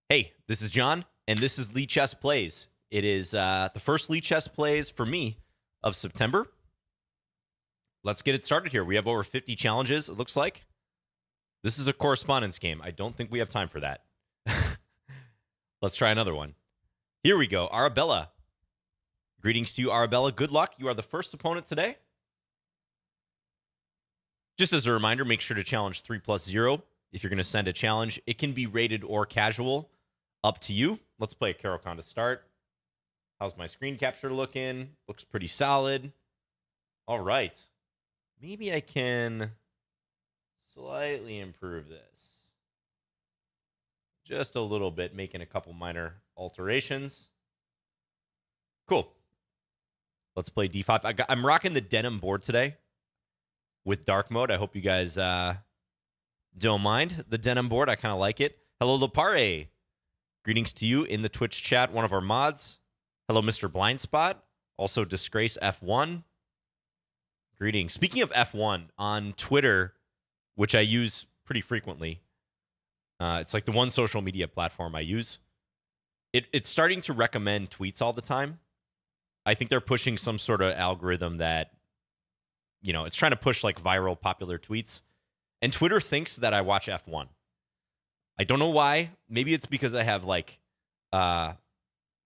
Hey, this is John, and this is Lichess Plays. It is the first Lichess Plays for me of September. Let's get it started here. We have over 50 challenges, it looks like. This is a correspondence game. I don't think we have time for that. Let's try another one. Here we go. Arabella. Greetings to you, Arabella. Good luck. You are the first opponent today. Just as a reminder, make sure to challenge 3+0 if you're going to send a challenge. It can be rated or casual. Up to you. Let's play a Caro-Kann to start. How's my screen capture looking? Looks pretty solid. All right. Maybe I can slightly improve this. Just a little bit, making a couple minor alterations. Cool. Let's play D5. I'm rocking the denim board today with dark mode. I hope you guys don't mind the denim board. I kind of like it. Hello, Lapare. Greetings to you in the Twitch chat, one of our mods. Hello, Mr. Blindspot. Also, Disgrace F1. Greetings. Speaking of F1, on Twitter, which I use pretty frequently, it's like the one social media platform I use. It's starting to recommend tweets all the time. I think they're pushing some sort of algorithm that, you know, it's trying to push like viral popular tweets. And Twitter thinks that I watch F1. I don't know why. Maybe it's because I have like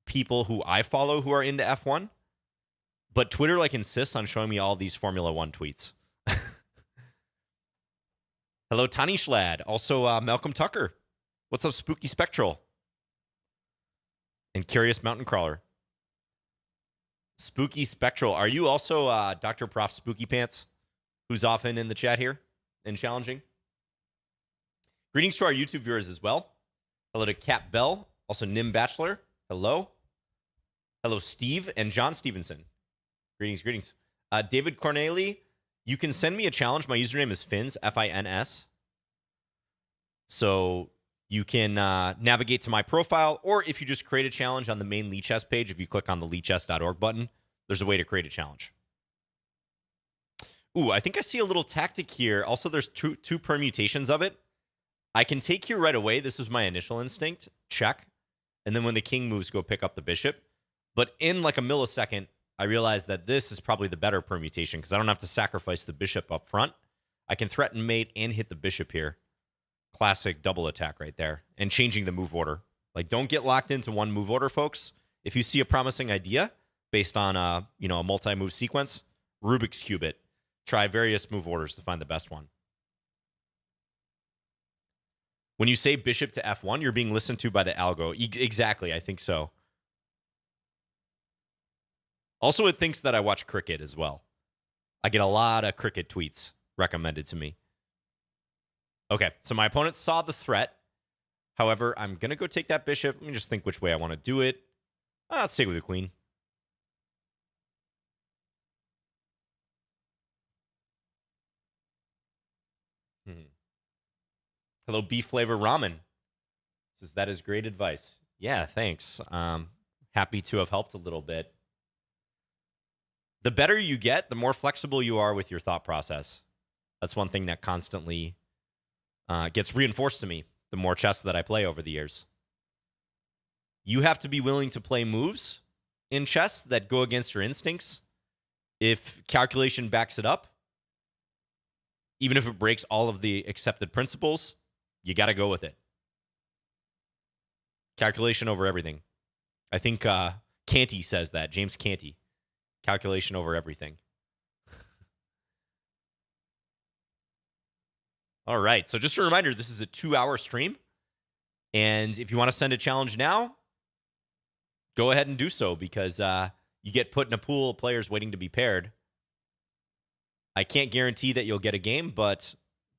people who I follow who are into F1. But Twitter like insists on showing me all these Formula One tweets. Hello, Tani Schlad. Also, Malcolm Tucker. What's up, Spooky Spectral? And Curious Mountain Crawler. Spooky Spectral. Are you also Dr. Prof Spooky Pants, who's often in the chat here and challenging? Greetings to our YouTube viewers as well. Hello to Cap Bell, also Nim Bachelor. Hello. Hello, Steve and John Stevenson. Greetings, greetings. David Corneli, you can send me a challenge. My username is Fins, F-I-N-S. So you can navigate to my profile, or if you just create a challenge on the main Lichess page, if you click on the lichess.org button, there's a way to create a challenge. Ooh, I think I see a little tactic here. Also, there's two permutations of it. I can take here right away. This was my initial instinct. Check. And then when the king moves, go pick up the bishop. But in like a millisecond, I realized that this is probably the better permutation because I don't have to sacrifice the bishop up front. I can threaten mate and hit the bishop here. Classic double attack right there. And changing the move order. Like, don't get locked into one move order, folks. If you see a promising idea based on a multi-move sequence, Rubik's Cube it. Try various move orders to find the best one. When you say bishop to F1, you're being listened to by the algo. Exactly, I think so. Also, it thinks that I watch cricket as well. I get a lot of cricket tweets recommended to me. Okay, so my opponent saw the threat. However, I'm going to go take that bishop. Let me just think which way I want to do it. Let's stay with the queen. Hello, Beef Flavor Ramen. Says that is great advice. Yeah, thanks. Happy to have helped a little bit. The better you get, the more flexible you are with your thought process. That's one thing that constantly gets reinforced to me the more chess that I play over the years. You have to be willing to play moves in chess that go against your instincts. If calculation backs it up, even if it breaks all of the accepted principles, you got to go with it. Calculation over everything. I think Canty says that. James Canty. Calculation over everything. All right. So just a reminder, this is a 2-hour stream. And if you want to send a challenge now, go ahead and do so because you get put in a pool of players waiting to be paired. I can't guarantee that you'll get a game, but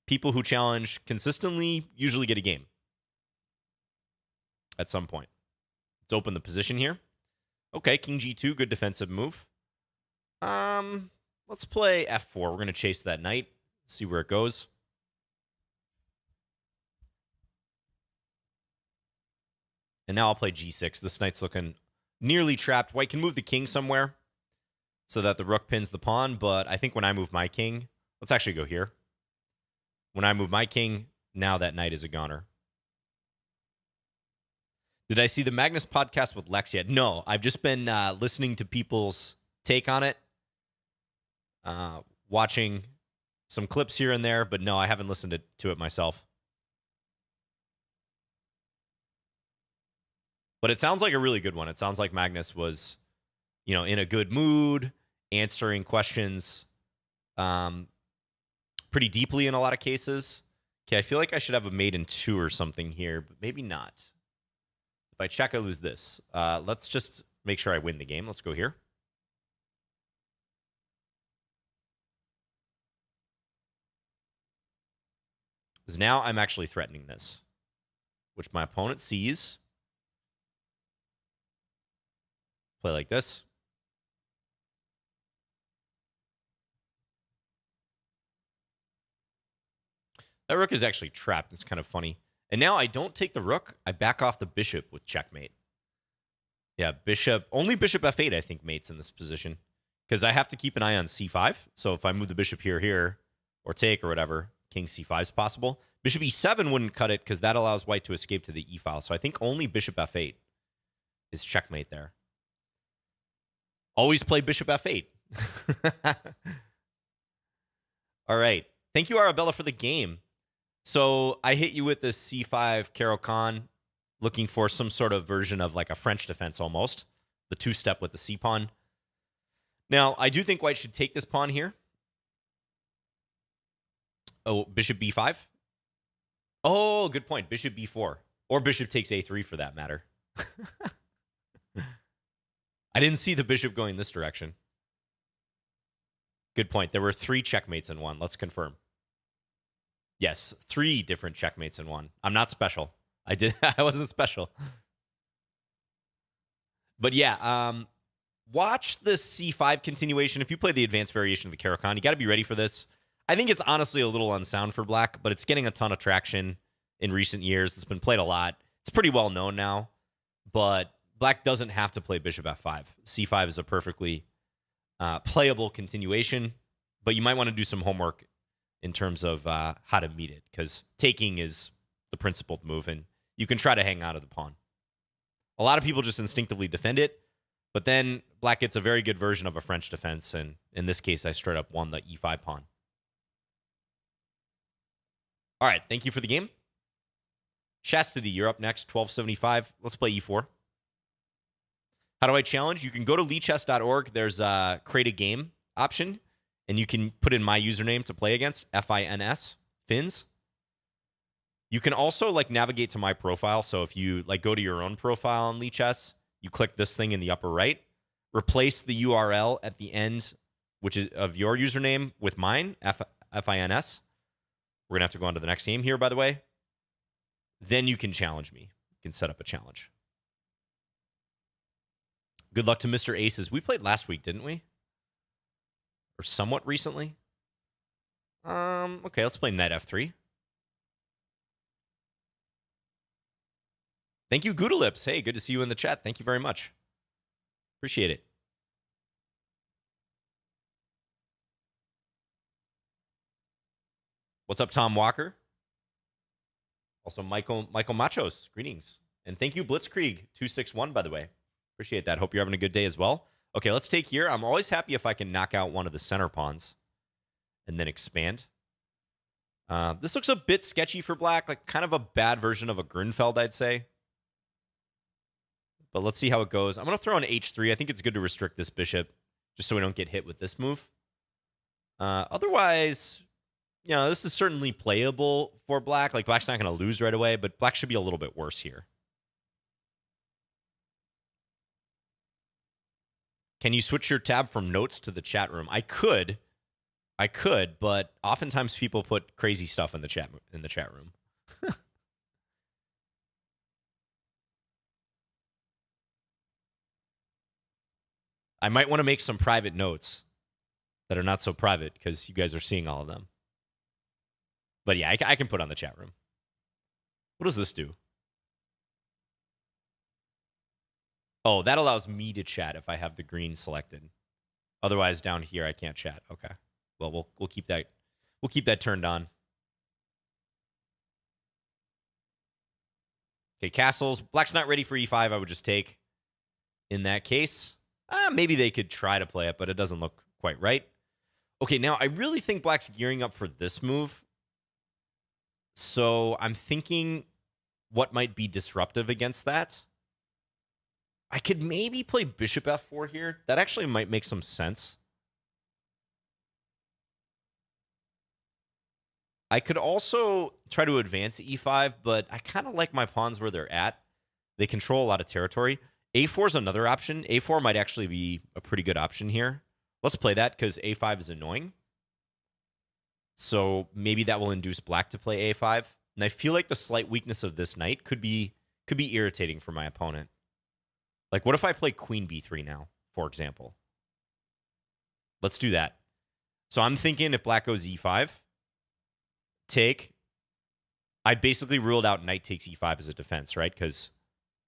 people who challenge consistently usually get a game at some point. Let's open the position here. Okay, king g2, good defensive move. Let's play f4. We're going to chase that knight, see where it goes. And now I'll play g6. This knight's looking nearly trapped. White can move the king somewhere so that the rook pins the pawn, but I think when I move my king, let's actually go here. When I move my king, now that knight is a goner. Did I see the Magnus podcast with Lex yet? No, I've just been listening to people's take on it, watching some clips here and there, but no, I haven't listened to it myself. But it sounds like a really good one. It sounds like Magnus was, in a good mood, answering questions pretty deeply in a lot of cases. Okay, I feel like I should have a mate in 2 or something here, but maybe not. If I check, I lose this. Let's just make sure I win the game. Let's go here. Because now I'm actually threatening this, which my opponent sees. Play like this. That rook is actually trapped. It's kind of funny. And now I don't take the rook. I back off the bishop with checkmate. Yeah, bishop. Only bishop f8, I think, mates in this position. Because I have to keep an eye on c5. So if I move the bishop here, or take or whatever, king c5 is possible. Bishop e7 wouldn't cut it because that allows white to escape to the e file. So I think only bishop f8 is checkmate there. Always play bishop f8. All right. Thank you, Arabella, for the game. So I hit you with this c5 Caro-Kann, looking for some sort of version of like a French defense almost. The 2-step with the c-pawn. Now, I do think white should take this pawn here. Oh, bishop b5. Oh, good point. Bishop b4. Or bishop takes a3 for that matter. I didn't see the bishop going this direction. Good point. There were 3 checkmates in one. Let's confirm. Yes, 3 different checkmates in one. I'm not special. I wasn't special. But yeah, watch the c5 continuation. If you play the advanced variation of the Caro-Kann, you got to be ready for this. I think it's honestly a little unsound for black, but it's getting a ton of traction in recent years. It's been played a lot. It's pretty well known now, but black doesn't have to play bishop f5. c5 is a perfectly playable continuation, but you might want to do some homework in terms of how to meet it, because taking is the principled move, and you can try to hang out of the pawn. A lot of people just instinctively defend it, but then black gets a very good version of a French defense, and in this case, I straight up won the e5 pawn. All right, thank you for the game. Chastity, you're up next, 1275. Let's play e4. How do I challenge? You can go to lichess.org. There's a create a game option, and you can put in my username to play against, FINS, Fins. You can also navigate to my profile. So if you go to your own profile on Lichess, you click this thing in the upper right, replace the URL at the end, which is of your username, with mine, FINS. We're gonna have to go on to the next game here, by the way. Then you can challenge me. You can set up a challenge. Good luck to Mr. Aces. We played last week, didn't we? Or somewhat recently. Okay, let's play knight f3. Thank you, Goodalips. Hey, good to see you in the chat. Thank you very much. Appreciate it. What's up, Tom Walker? Also, Michael Machos. Greetings. And thank you, Blitzkrieg261, by the way. Appreciate that. Hope you're having a good day as well. Okay, let's take here. I'm always happy if I can knock out one of the center pawns and then expand. This looks a bit sketchy for black, kind of a bad version of a Grunfeld, I'd say. But let's see how it goes. I'm going to throw an h3. I think it's good to restrict this bishop just so we don't get hit with this move. Otherwise, this is certainly playable for black. Black's not going to lose right away, but black should be a little bit worse here. Can you switch your tab from notes to the chat room? I could, but oftentimes people put crazy stuff in the chat room. I might want to make some private notes that are not so private because you guys are seeing all of them. But yeah, I can put on the chat room. What does this do? Oh, that allows me to chat if I have the green selected. Otherwise, down here I can't chat. Okay. Well, we'll keep that. We'll keep that turned on. Okay, castles. Black's not ready for e5. I would just take in that case. Maybe they could try to play it, but it doesn't look quite right. Okay, now I really think Black's gearing up for this move. So I'm thinking what might be disruptive against that. I could maybe play bishop f4 here. That actually might make some sense. I could also try to advance e5, but I kind of like my pawns where they're at. They control a lot of territory. a4 is another option. a4 might actually be a pretty good option here. Let's play that because a5 is annoying. So maybe that will induce black to play a5. And I feel like the slight weakness of this knight could be irritating for my opponent. Like, what if I play queen b3 now, for example? Let's do that. So I'm thinking if black goes e5, take. I basically ruled out knight takes e5 as a defense, right? Because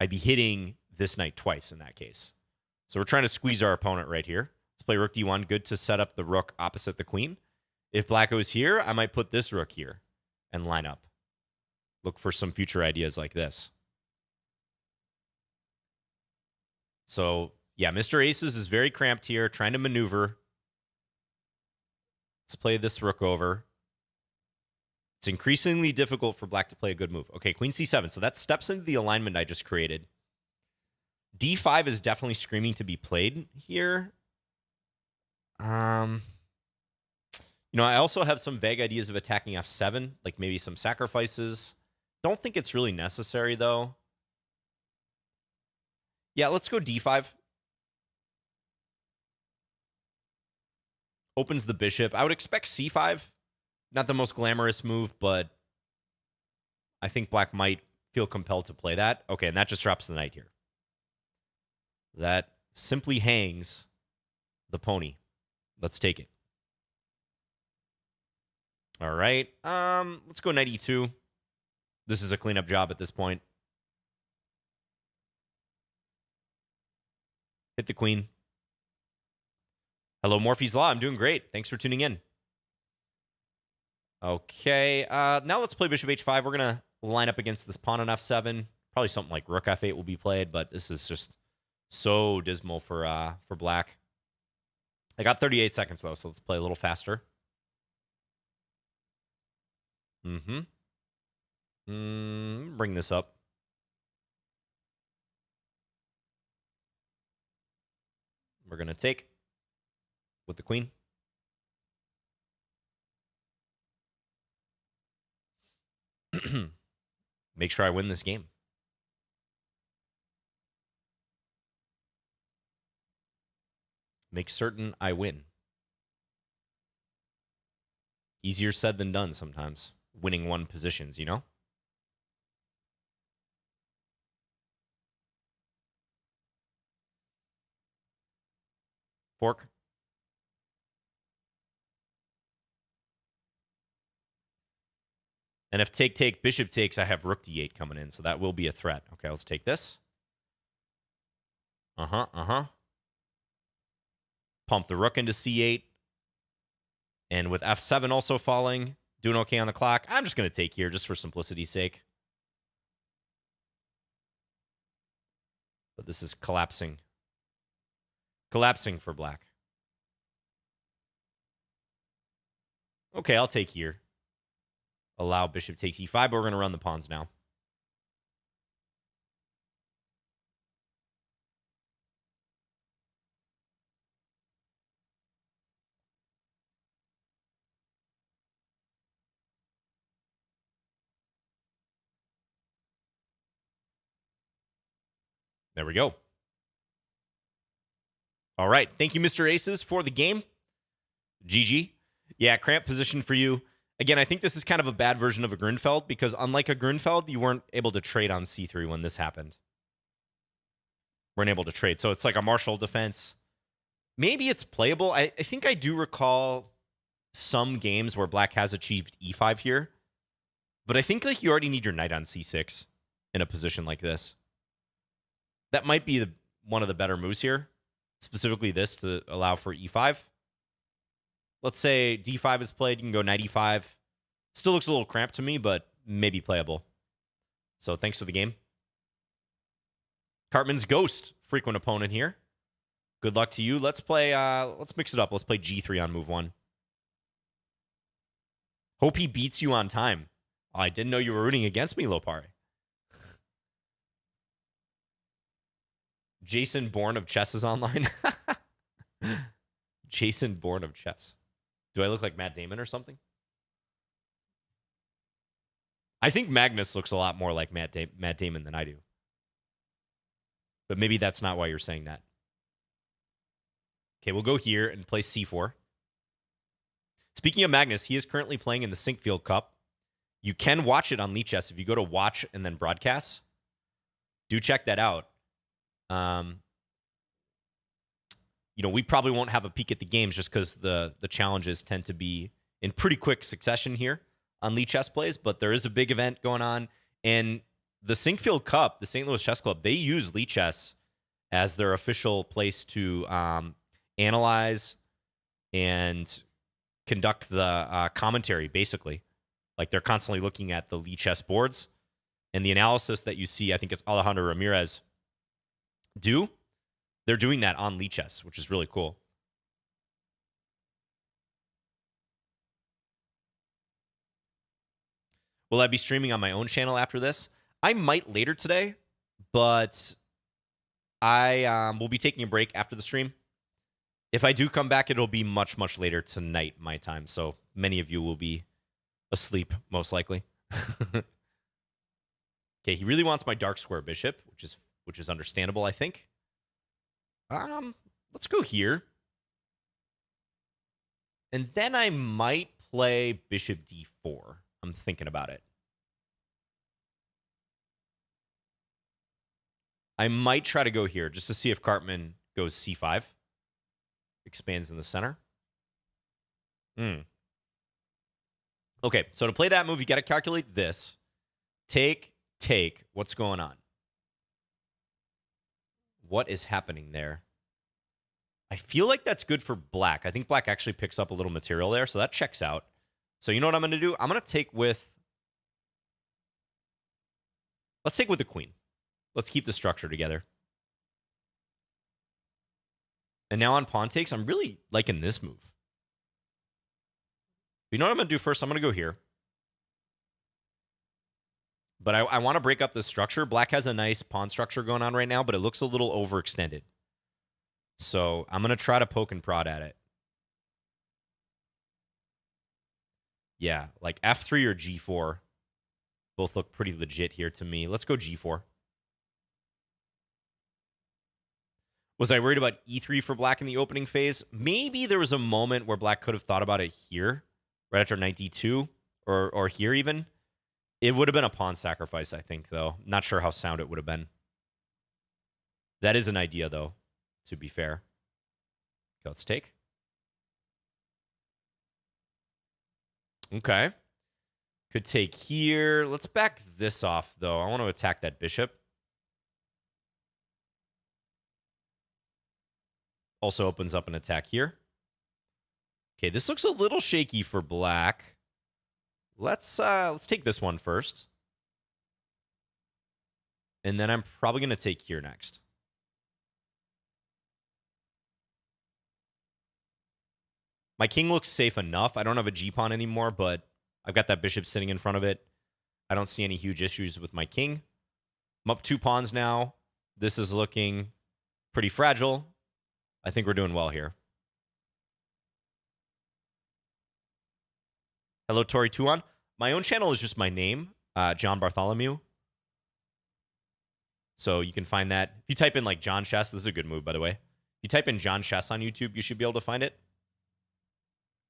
I'd be hitting this knight twice in that case. So we're trying to squeeze our opponent right here. Let's play rook d1. Good to set up the rook opposite the queen. If black goes here, I might put this rook here and line up. Look for some future ideas like this. So, yeah, Mr. Aces is very cramped here, trying to maneuver. Let's play this rook over. It's increasingly difficult for black to play a good move. Okay, queen c7. So that steps into the alignment I just created. d5 is definitely screaming to be played here. I also have some vague ideas of attacking f7, like maybe some sacrifices. Don't think it's really necessary, though. Yeah, let's go d5. Opens the bishop. I would expect c5. Not the most glamorous move, but I think black might feel compelled to play that. Okay, and that just drops the knight here. That simply hangs the pony. Let's take it. All right. Let's go knight e2. This is a cleanup job at this point. Hit the queen. Hello, Morphe's Law. I'm doing great. Thanks for tuning in. Okay. Now let's play bishop h5. We're going to line up against this pawn on f7. Probably something like rook f8 will be played, but this is just so dismal for black. I got 38 seconds, though, so let's play a little faster. Bring this up. We're going to take with the queen. Make sure I win this game. Make certain I win. Easier said than done sometimes. Winning one positions, you know? Fork. And if take, bishop takes, I have rook d8 coming in, so that will be a threat. Okay, let's take this. Pump the rook into c8. And with f7 also falling, doing okay on the clock, I'm just going to take here just for simplicity's sake. But this is collapsing. Collapsing for black. Okay, I'll take here. Allow bishop takes e5, but we're going to run the pawns now. There we go. All right. Thank you, Mr. Aces, for the game. GG. Yeah, cramped position for you. Again, I think this is kind of a bad version of a Grunfeld because unlike a Grunfeld, you weren't able to trade on c3 when this happened. Weren't able to trade. So it's like a Marshall defense. Maybe it's playable. I think I do recall some games where black has achieved e5 here. But I think like you already need your knight on c6 in a position like this. That might be one of the better moves here. Specifically this to allow for e5. Let's say d5 is played. You can go knight e5. Still looks a little cramped to me, but maybe playable. So thanks for the game. Cartman's Ghost, frequent opponent here. Good luck to you. Let's play, let's mix it up. Let's play G3 on move 1. Hope he beats you on time. Oh, I didn't know you were rooting against me, Lopare. Jason Bourne of Chess is online. Jason Bourne of Chess. Do I look like Matt Damon or something? I think Magnus looks a lot more like Matt Damon than I do. But maybe that's not why you're saying that. Okay, we'll go here and play C4. Speaking of Magnus, he is currently playing in the Sinkfield Cup. You can watch it on Lichess if you go to watch and then broadcast. Do check that out. You know, we probably won't have a peek at the games just because the challenges tend to be in pretty quick succession here on Lichess Plays, but there is a big event going on. And the Sinkfield Cup, the St. Louis Chess Club, they use Lichess as their official place to analyze and conduct the commentary, basically. Like, they're constantly looking at the Lichess boards. And the analysis that you see, I think it's Alejandro Ramirez do, they're doing that on Lichess, which is really cool. Will I be streaming on my own channel after this? I might later today, but I will be taking a break after the stream. If I do come back, it'll be much, much later tonight, my time. So many of you will be asleep, most likely. Okay, he really wants my dark square bishop, which is understandable, I think. Let's go here. And then I might play bishop d4. I'm thinking about it. I might try to go here just to see if Cartman goes c5. Expands in the center. Okay, so to play that move, you got to calculate this. Take. What's going on? What is happening there? I feel like that's good for black. I think black actually picks up a little material there, so that checks out. So you know what I'm going to do? I'm going to take with... Let's take with the queen. Let's keep the structure together. And now on pawn takes, I'm really liking this move. You know what I'm going to do first? I'm going to go here. But I want to break up this structure. Black has a nice pawn structure going on right now, but it looks a little overextended. So I'm going to try to poke and prod at it. Yeah, like F3 or G4. Both look pretty legit here to me. Let's go G4. Was I worried about E3 for black in the opening phase? Maybe there was a moment where black could have thought about it here, right after knight D2, or here even. It would have been a pawn sacrifice, I think, though. Not sure how sound it would have been. That is an idea, though, to be fair. Okay, let's take. Okay. Could take here. Let's back this off, though. I want to attack that bishop. Also opens up an attack here. Okay, this looks a little shaky for black. Let's take this one first. And then I'm probably going to take here next. My king looks safe enough. I don't have a g-pawn anymore, but I've got that bishop sitting in front of it. I don't see any huge issues with my king. I'm up 2 pawns now. This is looking pretty fragile. I think we're doing well here. Hello, Tori Tuan. My own channel is just my name, John Bartholomew. So you can find that. If you type in like John Chess, this is a good move, by the way. If you type in John Chess on YouTube, you should be able to find it.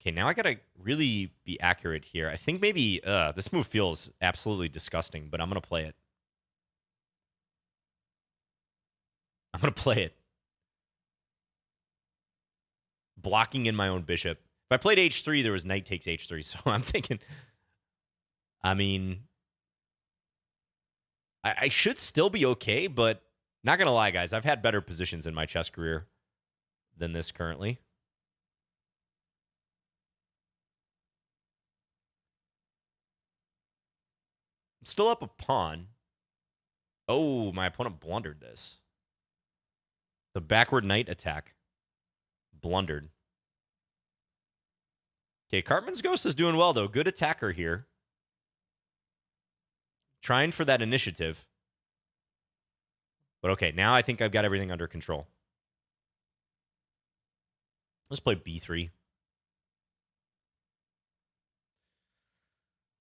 Okay, now I got to really be accurate here. I think maybe this move feels absolutely disgusting, but I'm going to play it. I'm going to play it. Blocking in my own bishop. If I played h3, there was knight takes h3, so I'm thinking... I mean, I should still be okay, but not going to lie, guys. I've had better positions in my chess career than this currently. I'm still up a pawn. Oh, my opponent blundered this. The backward knight attack. Blundered. Okay, Cartman's Ghost is doing well, though. Good attacker here. Trying for that initiative. But okay, now I think I've got everything under control. Let's play b3.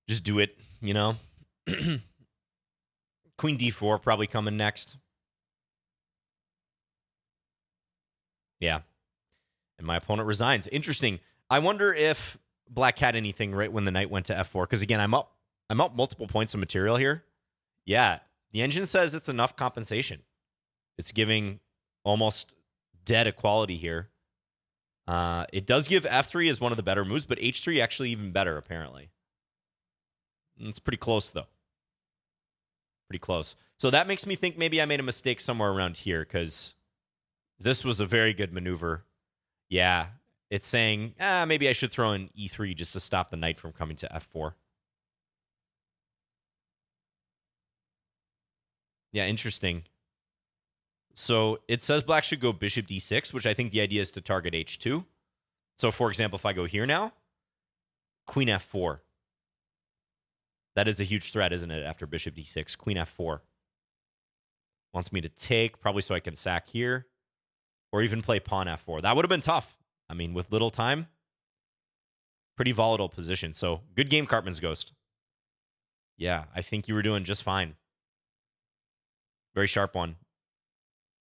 Just do it, you know? Queen d4 probably coming next. Yeah. And my opponent resigns. Interesting. I wonder if black had anything right when the knight went to f4. Because again, I'm up multiple points of material here. Yeah. The engine says it's enough compensation. It's giving almost dead equality here. It does give f3 as one of the better moves, but h3 actually even better, apparently. It's pretty close, though. Pretty close. So that makes me think maybe I made a mistake somewhere around here, because this was a very good maneuver. Yeah, it's saying, maybe I should throw in e3 just to stop the knight from coming to f4. Yeah, interesting. So it says black should go bishop d6, which I think the idea is to target h2. So, for example, if I go here now, queen f4. That is a huge threat, isn't it, after bishop d6? Queen f4. Wants me to take, probably so I can sack here. Or even play pawn f4. That would have been tough. I mean, with little time, pretty volatile position. So, good game, Cartman's Ghost. Yeah, I think you were doing just fine. Very sharp one.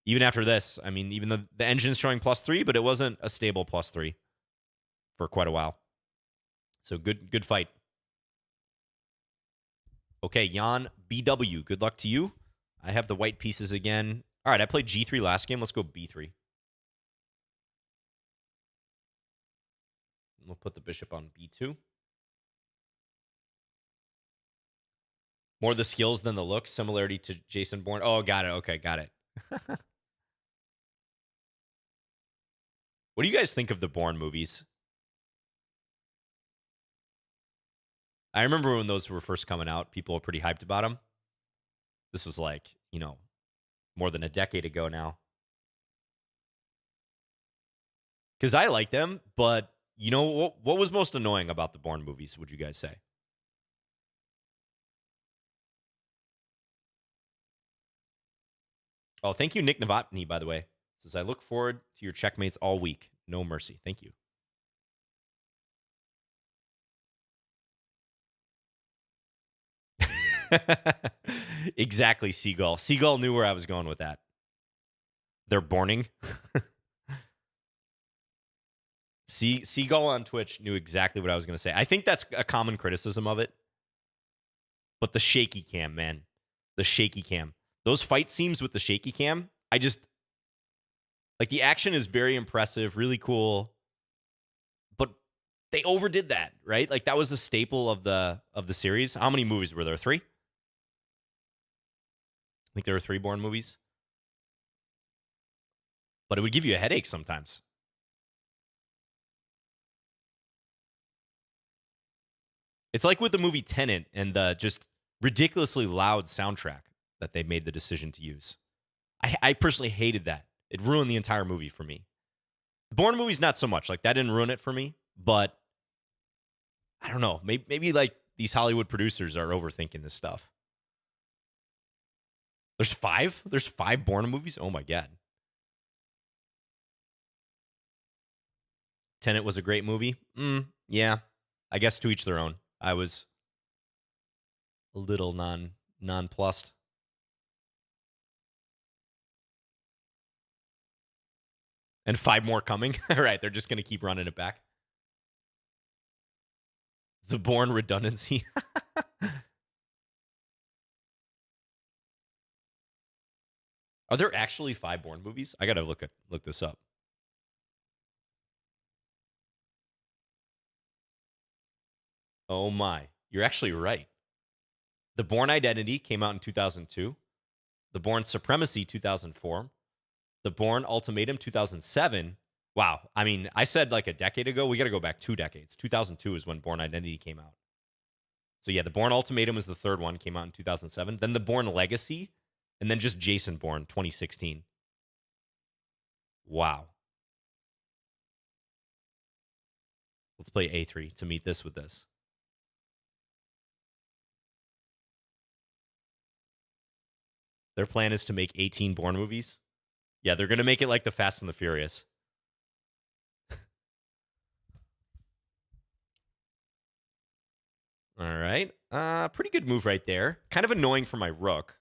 Even after this, I mean, even the engine's showing +3, but it wasn't a stable +3 for quite a while. So, good fight. Okay, Jan BW, good luck to you. I have the white pieces again. All right, I played g3 last game. Let's go b3. We'll put the bishop on b2. More the skills than the looks. Similarity to Jason Bourne. Oh, got it. Okay, got it. What do you guys think of the Bourne movies? I remember when those were first coming out, people were pretty hyped about them. This was like, more than a decade ago now. Because I like them, but what was most annoying about the Bourne movies, would you guys say? Oh, thank you, Nick Novotny, by the way. Says, I look forward to your checkmates all week. No mercy. Thank you. Exactly, Seagull. Seagull knew where I was going with that. They're Borning. Seagull on Twitch knew exactly what I was going to say. I think that's a common criticism of it. But the shaky cam, man. The shaky cam. Those fight scenes with the shaky cam, like, the action is very impressive, really cool. But they overdid that, right? Like, that was the staple of the series. How many movies were there? 3? I think there were 3 Bourne movies. But it would give you a headache sometimes. It's like with the movie Tenet and the just ridiculously loud soundtrack that they made the decision to use. I personally hated that. It ruined the entire movie for me. The Bourne movies, not so much. Like, that didn't ruin it for me. But I don't know. Maybe like these Hollywood producers are overthinking this stuff. There's 5? There's 5 Bourne movies? Oh my God. Tenet was a great movie? Yeah. I guess to each their own. I was a little nonplussed. And 5 more coming? All right, they're just going to keep running it back. The Bourne redundancy. Are there actually 5 Bourne movies? I got to look this up. Oh my. You're actually right. The Bourne Identity came out in 2002. The Bourne Supremacy 2004. The Bourne Ultimatum 2007. Wow. I mean, I said like a decade ago. We got to go back 2 decades. 2002 is when Bourne Identity came out. So yeah, the Bourne Ultimatum was the 3rd one, came out in 2007. Then the Bourne Legacy, and then just Jason Bourne 2016. Wow. Let's play A3 to meet this with this. Their plan is to make 18 Bourne movies. Yeah, they're going to make it like the Fast and the Furious. All right. Pretty good move right there. Kind of annoying for my rook.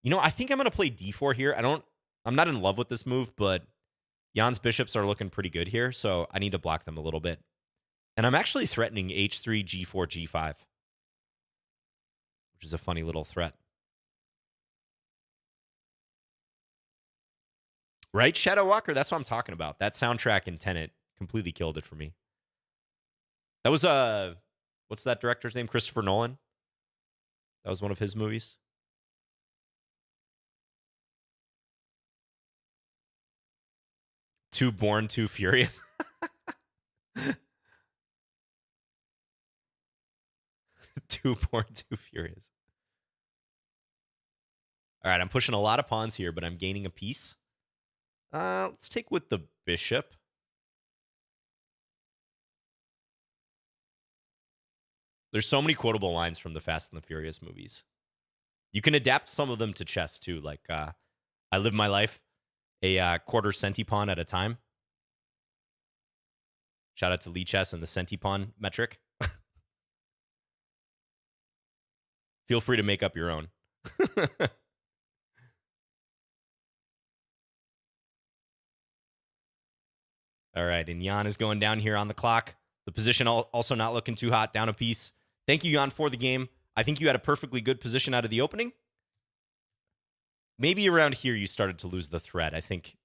You know, I think I'm going to play D4 here. I'm not in love with this move, but Jan's bishops are looking pretty good here, so I need to block them a little bit. And I'm actually threatening H3, G4, G5, which is a funny little threat. Right, Shadow Walker? That's what I'm talking about. That soundtrack in Tenet completely killed it for me. That was, what's that director's name? Christopher Nolan? That was one of his movies. Too Born, Too Furious. Too Born, Too Furious. All right, I'm pushing a lot of pawns here, but I'm gaining a piece. Let's take with the bishop. There's so many quotable lines from the Fast and the Furious movies. You can adapt some of them to chess too. Like, I live my life a quarter centipawn at a time. Shout out to Lichess and the centipawn metric. Feel free to make up your own. All right, and Jan is going down here on the clock. The position also not looking too hot, down a piece. Thank you, Jan, for the game. I think you had a perfectly good position out of the opening. Maybe around here you started to lose the thread. I think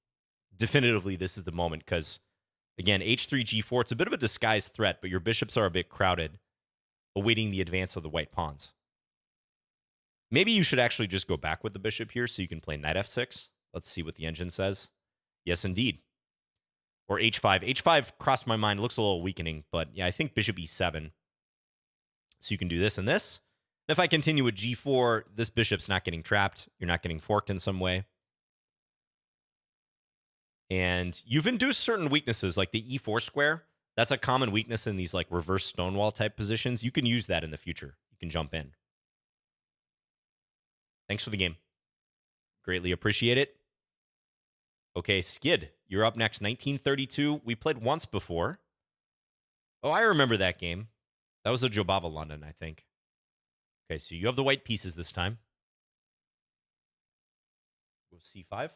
definitively this is the moment because, again, H3, G4, it's a bit of a disguised threat, but your bishops are a bit crowded, awaiting the advance of the white pawns. Maybe you should actually just go back with the bishop here so you can play knight F6. Let's see what the engine says. Yes, indeed. Or H5. H5 crossed my mind. It looks a little weakening, but yeah, I think bishop E7. So you can do this and this. And if I continue with G4, this bishop's not getting trapped. You're not getting forked in some way. And you've induced certain weaknesses, like the E4 square. That's a common weakness in these like reverse stonewall type positions. You can use that in the future. You can jump in. Thanks for the game. Greatly appreciate it. Okay, Skid, you're up next. 1932. We played once before. Oh, I remember that game. That was a Jobava London, I think. Okay, so you have the white pieces this time. Go C5.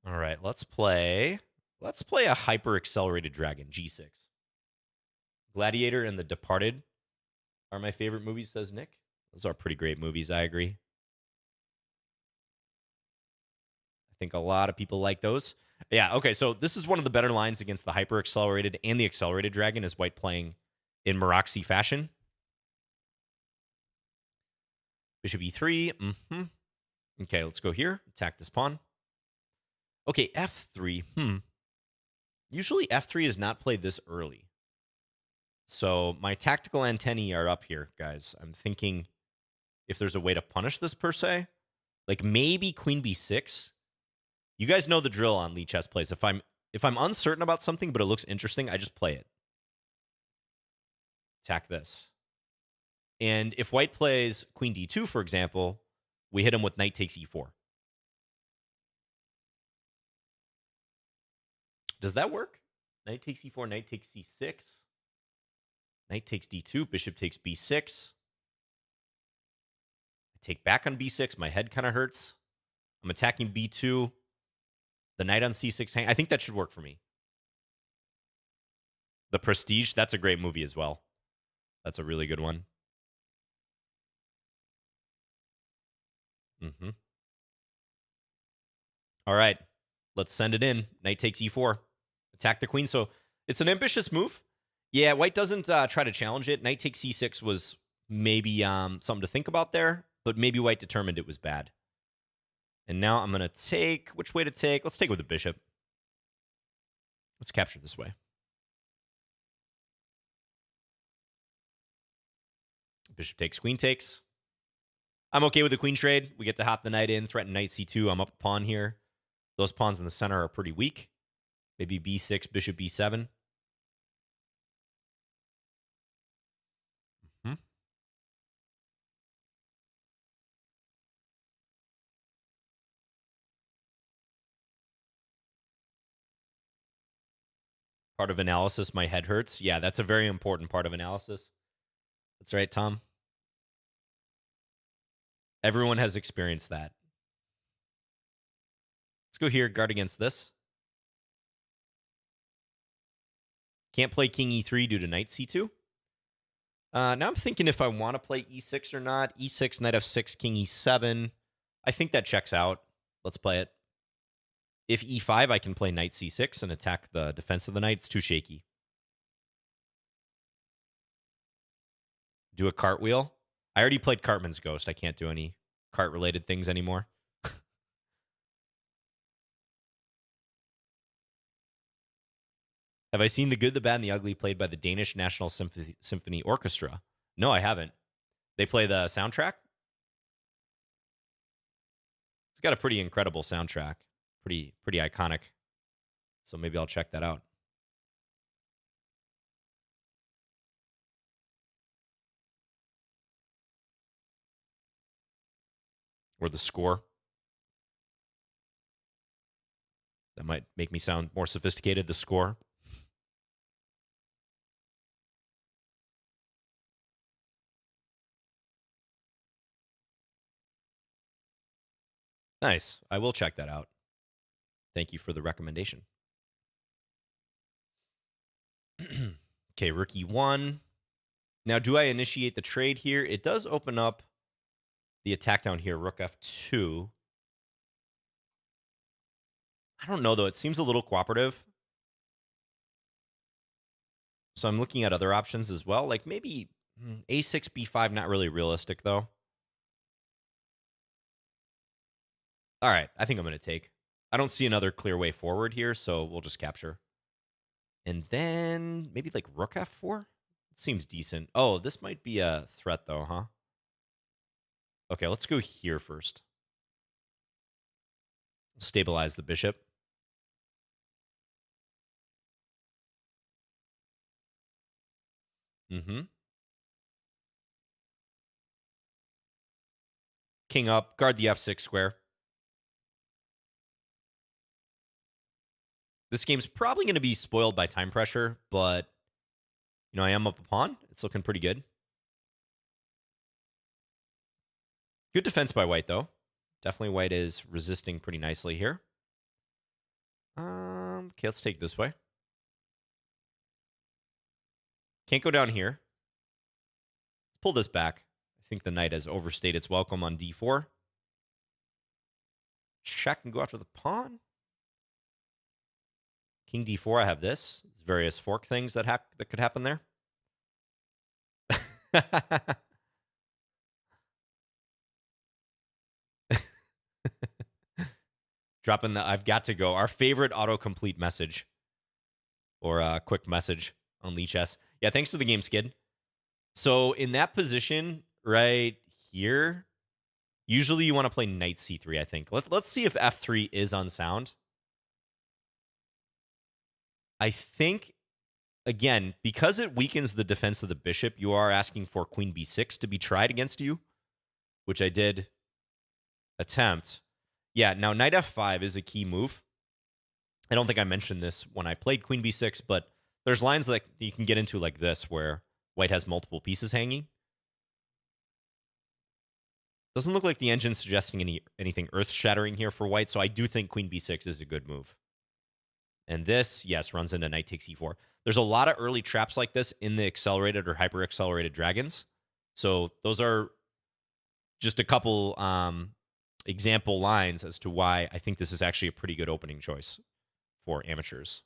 All right, let's play a hyper accelerated dragon, G6. Gladiator and The Departed are my favorite movies, says Nick. Those are pretty great movies, I agree. I think a lot of people like those. Yeah, okay, so this is one of the better lines against the hyper accelerated and the accelerated dragon is white playing in Maraxi fashion. Bishop E3. Okay, let's go here. Attack this pawn. Okay, F3. Usually F3 is not played this early. So my tactical antennae are up here, guys. I'm thinking if there's a way to punish this per se. Like maybe Queen B6. You guys know the drill on Lichess plays. If I'm uncertain about something, but it looks interesting, I just play it. Attack this. And if white plays Queen D2, for example, we hit him with knight takes E4. Does that work? Knight takes E4, knight takes C6. Knight takes D2, bishop takes B6. I take back on B6. My head kind of hurts. I'm attacking B2. The knight on C6 hang. I think that should work for me. The Prestige, that's a great movie as well. That's a really good one. All right, let's send it in. Knight takes E4. Attack the queen. So it's an ambitious move. Yeah, white doesn't try to challenge it. Knight takes C6 was maybe something to think about there, but maybe white determined it was bad. And now I'm going to take... Which way to take? Let's take it with the bishop. Let's capture this way. Bishop takes, queen takes. I'm okay with the queen trade. We get to hop the knight in, threaten knight c2. I'm up a pawn here. Those pawns in the center are pretty weak. Maybe b6, bishop b7. Hmm. Part of analysis, my head hurts. Yeah, that's a very important part of analysis. That's right, Tom. Everyone has experienced that. Let's go here, guard against this. Can't play king e3 due to knight c2. Now I'm thinking if I want to play e6 or not. E6, knight f6, king e7. I think that checks out. Let's play it. If e5, I can play knight c6 and attack the defense of the knight. It's too shaky. Do a cartwheel. I already played Cartman's Ghost. I can't do any cart-related things anymore. Have I seen The Good, the Bad, and the Ugly played by the Danish National Symphony Orchestra? No, I haven't. They play the soundtrack? It's got a pretty incredible soundtrack. Pretty iconic. So maybe I'll check that out. Or the score. That might make me sound more sophisticated, the score. Nice. I will check that out. Thank you for the recommendation. Okay, rook e1. Now, do I initiate the trade here? It does open up the attack down here, rook f2. I don't know, though. It seems a little cooperative. So I'm looking at other options as well. Like maybe a6, b5, not really realistic, though. All right, I think I'm going to take. I don't see another clear way forward here, so we'll just capture. And then maybe like rook f4? It seems decent. Oh, this might be a threat, though, huh? Okay, let's go here first. Stabilize the bishop. King up, guard the f6 square. This game's probably going to be spoiled by time pressure, but, you know, I am up a pawn. It's looking pretty good. Good defense by white, though. Definitely white is resisting pretty nicely here. Okay, let's take this way. Can't go down here. Let's pull this back. I think the knight has overstayed its welcome on d4. Check and go after the pawn. King d4, I have this. There's various fork things that could happen there. Dropping the I've got to go. Our favorite autocomplete message. Or a quick message on Lichess. Yeah, thanks for the game, Skid. So in that position right here, usually you want to play knight c3, I think. Let's see if f3 is unsound. I think, again, because it weakens the defense of the bishop, you are asking for queen b6 to be tried against you, which I did attempt. Yeah, now knight f5 is a key move. I don't think I mentioned this when I played queen b6, but there's lines that you can get into like this where white has multiple pieces hanging. Doesn't look like the engine's suggesting anything earth-shattering here for white, so I do think queen b6 is a good move. And this, yes, runs into knight takes e4. There's a lot of early traps like this in the accelerated or hyper-accelerated dragons. So those are just a couple example lines as to why I think this is actually a pretty good opening choice for amateurs.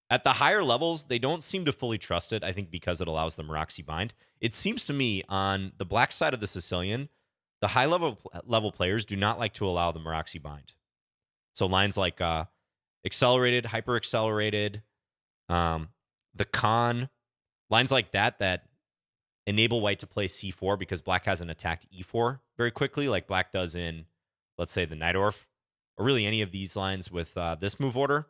At the higher levels, they don't seem to fully trust it, I think because it allows them Roxy bind. It seems to me on the black side of the Sicilian, the high-level players do not like to allow the Roxy bind. So lines like accelerated, hyper-accelerated, the con, lines like that enable white to play c4 because black hasn't attacked e4 very quickly like black does in, let's say, the Najdorf, or really any of these lines with this move order,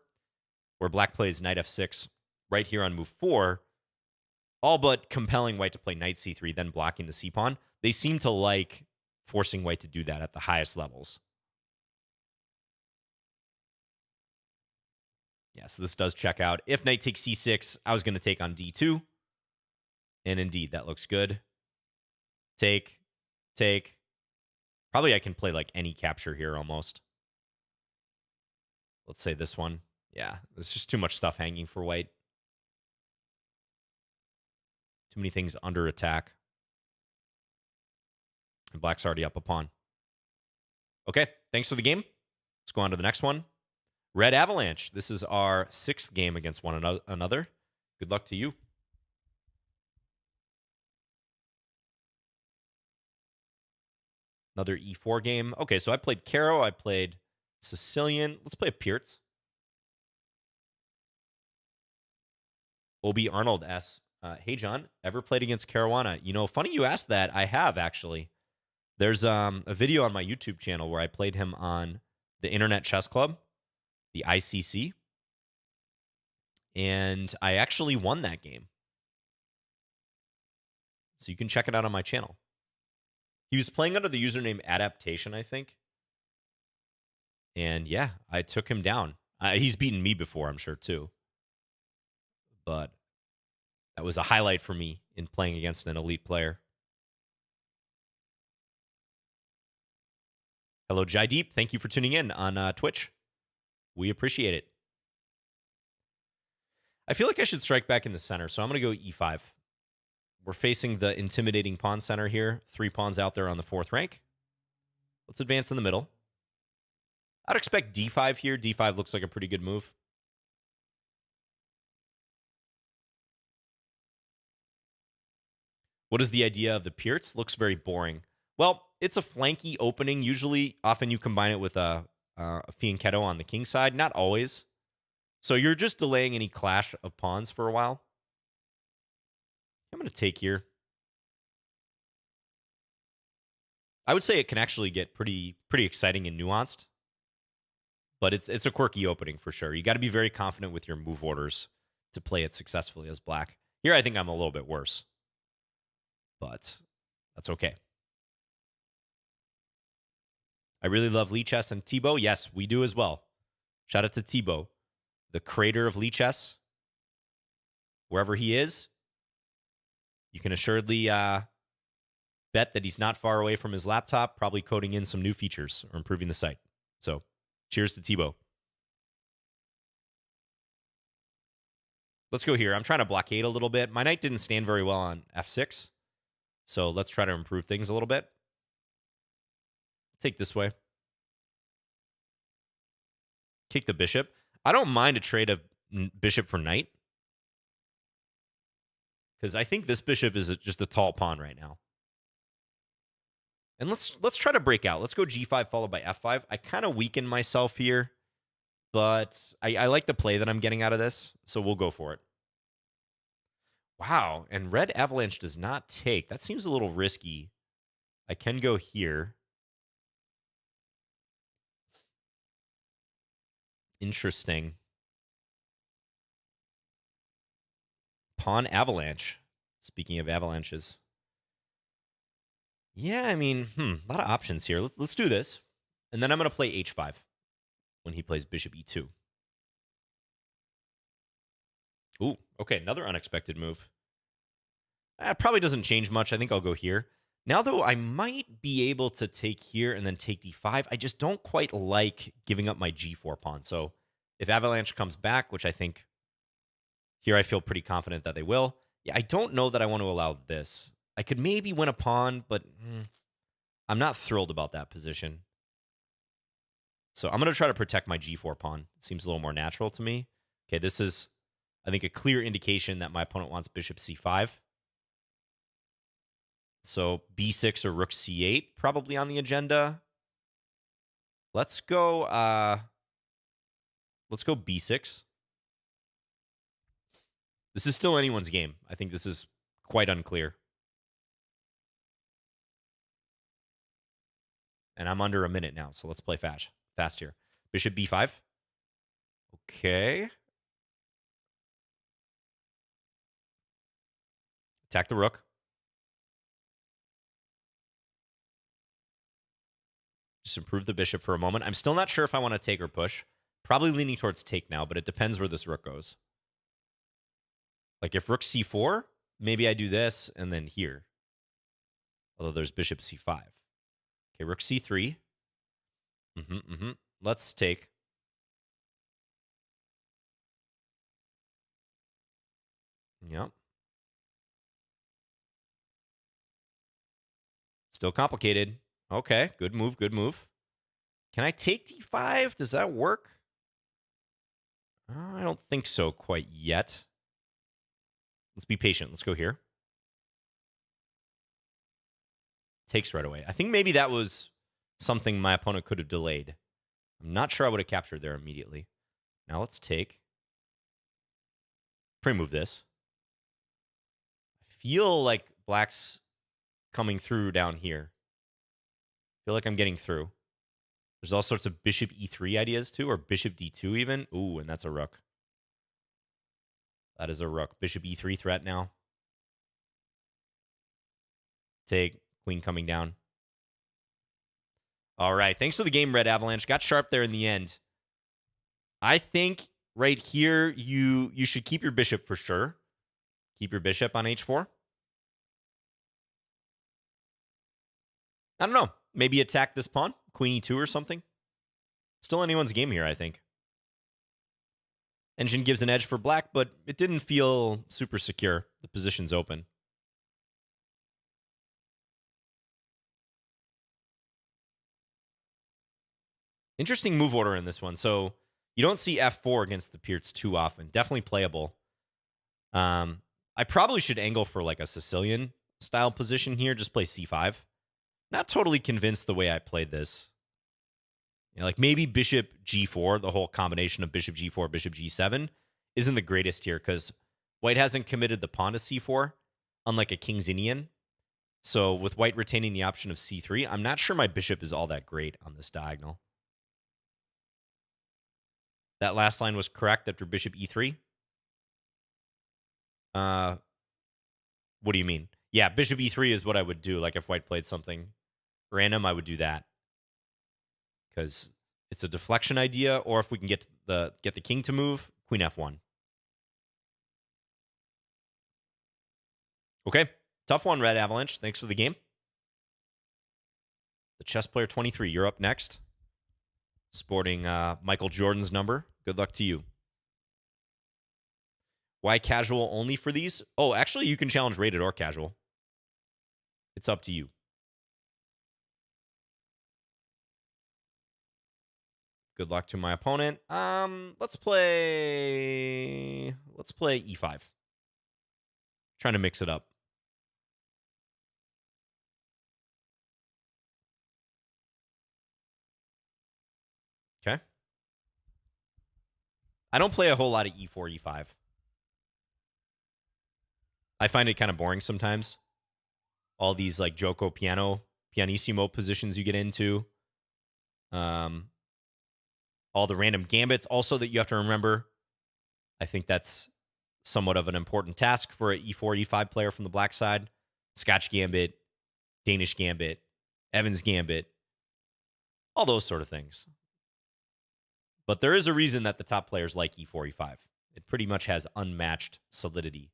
where black plays knight f6 right here on move 4, all but compelling white to play knight c3, then blocking the c-pawn. They seem to like forcing white to do that at the highest levels. Yeah, so this does check out. If knight takes c6, I was going to take on d2. And indeed, that looks good. Take. Probably I can play like any capture here almost. Let's say this one. Yeah, there's just too much stuff hanging for white. Too many things under attack. And black's already up a pawn. Okay, thanks for the game. Let's go on to the next one. Red Avalanche. This is our 6th game against one another. Good luck to you. Another e4 game. Okay, so I played Caro. I played Sicilian. Let's play a Pirtz. Obi Arnold S. Hey, John, ever played against Caruana? You know, funny you asked that. I have, actually. There's a video on my YouTube channel where I played him on the Internet Chess Club, the ICC. And I actually won that game. So you can check it out on my channel. He was playing under the username Adaptation, I think. And yeah, I took him down. He's beaten me before, I'm sure, too. But that was a highlight for me in playing against an elite player. Hello, Jaideep. Thank you for tuning in on Twitch. We appreciate it. I feel like I should strike back in the center, so I'm going to go e5. We're facing the intimidating pawn center here. 3 pawns out there on the 4th rank. Let's advance in the middle. I'd expect d5 here. d5 looks like a pretty good move. What is the idea of the Pirtz? Looks very boring. Well, it's a flanky opening. Usually, often you combine it with a fianchetto on the king side. Not always. So you're just delaying any clash of pawns for a while. I'm going to take here. I would say it can actually get pretty exciting and nuanced. But it's a quirky opening for sure. You got to be very confident with your move orders to play it successfully as black. Here, I think I'm a little bit worse. But that's okay. I really love Lichess and Thibaut. Yes, we do as well. Shout out to Thibaut, the creator of Lichess. Wherever he is, you can assuredly bet that he's not far away from his laptop, probably coding in some new features or improving the site. So, cheers to Thibaut. Let's go here. I'm trying to blockade a little bit. My knight didn't stand very well on f6. So let's try to improve things a little bit. Take this way. Kick the bishop. I don't mind a trade of bishop for knight, because I think this bishop is just a tall pawn right now. And let's try to break out. Let's go g5 followed by f5. I kind of weaken myself here, but I like the play that I'm getting out of this, so we'll go for it. Wow, and red Avalanche does not take. That seems a little risky. I can go here. Interesting. Pawn Avalanche. Speaking of avalanches. Yeah, I mean, a lot of options here. Let's do this. And then I'm going to play h5 when he plays bishop e2. Ooh, okay, another unexpected move. Probably doesn't change much. I think I'll go here. Now, though, I might be able to take here and then take d5. I just don't quite like giving up my g4 pawn. So if Avalanche comes back, which I think here I feel pretty confident that they will, yeah, I don't know that I want to allow this. I could maybe win a pawn, but I'm not thrilled about that position. So I'm going to try to protect my g4 pawn. It seems a little more natural to me. Okay, this is, I think, a clear indication that my opponent wants bishop c5. So b6 or rook c8 probably on the agenda. Let's go b6. This is still anyone's game. I think this is quite unclear. And I'm under a minute now, so let's play fast here. Bishop b5. Okay. Attack the rook. Just improve the bishop for a moment. I'm still not sure if I want to take or push. Probably leaning towards take now, but it depends where this rook goes. Like if rook c4, maybe I do this and then here. Although there's bishop c5. Okay, rook c3. Let's take. Yep. Still complicated. Okay, good move, good move. Can I take d5? Does that work? I don't think so quite yet. Let's be patient. Let's go here. Takes right away. I think maybe that was something my opponent could have delayed. I'm not sure I would have captured there immediately. Now let's take. Pre-move this. I feel like black's coming through down here. I feel like I'm getting through. There's all sorts of bishop e3 ideas too, or bishop d2 even. Ooh, and that's a rook. That is a rook. Bishop e3 threat now. Take. Queen coming down. All right. Thanks for the game, Red Avalanche. Got sharp there in the end. I think right here, you should keep your bishop for sure. Keep your bishop on h4. I don't know. Maybe attack this pawn. Queen e2 or something. Still anyone's game here, I think. Engine gives an edge for black, but it didn't feel super secure. The position's open. Interesting move order in this one. So you don't see f4 against the Pierts too often. Definitely playable. I probably should angle for like a Sicilian style position here. Just play c5. Not totally convinced the way I played this. You know, like maybe bishop g4, the whole combination of bishop g4, bishop g7 isn't the greatest here because white hasn't committed the pawn to c4, unlike a king's Indian. So with white retaining the option of c3, I'm not sure my bishop is all that great on this diagonal. That last line was correct after bishop e3. What do you mean? Yeah, bishop e3 is what I would do. Like if white played something random, I would do that. Because it's a deflection idea, or if we can get the king to move, queen f1. Okay, tough one, Red Avalanche. Thanks for the game. The chess player 23, you're up next. Sporting Michael Jordan's number. Good luck to you. Why casual only for these? Oh, actually, you can challenge rated or casual. It's up to you. Good luck to my opponent. Let's play e5. Trying to mix it up. Okay. I don't play a whole lot of e4, e5. I find it kind of boring sometimes. All these like Joko pianissimo positions you get into. All the random gambits also that you have to remember. I think that's somewhat of an important task for an e4, e5 player from the black side. Scotch gambit, Danish gambit, Evans gambit, all those sort of things. But there is a reason that the top players like e4, e5. It pretty much has unmatched solidity.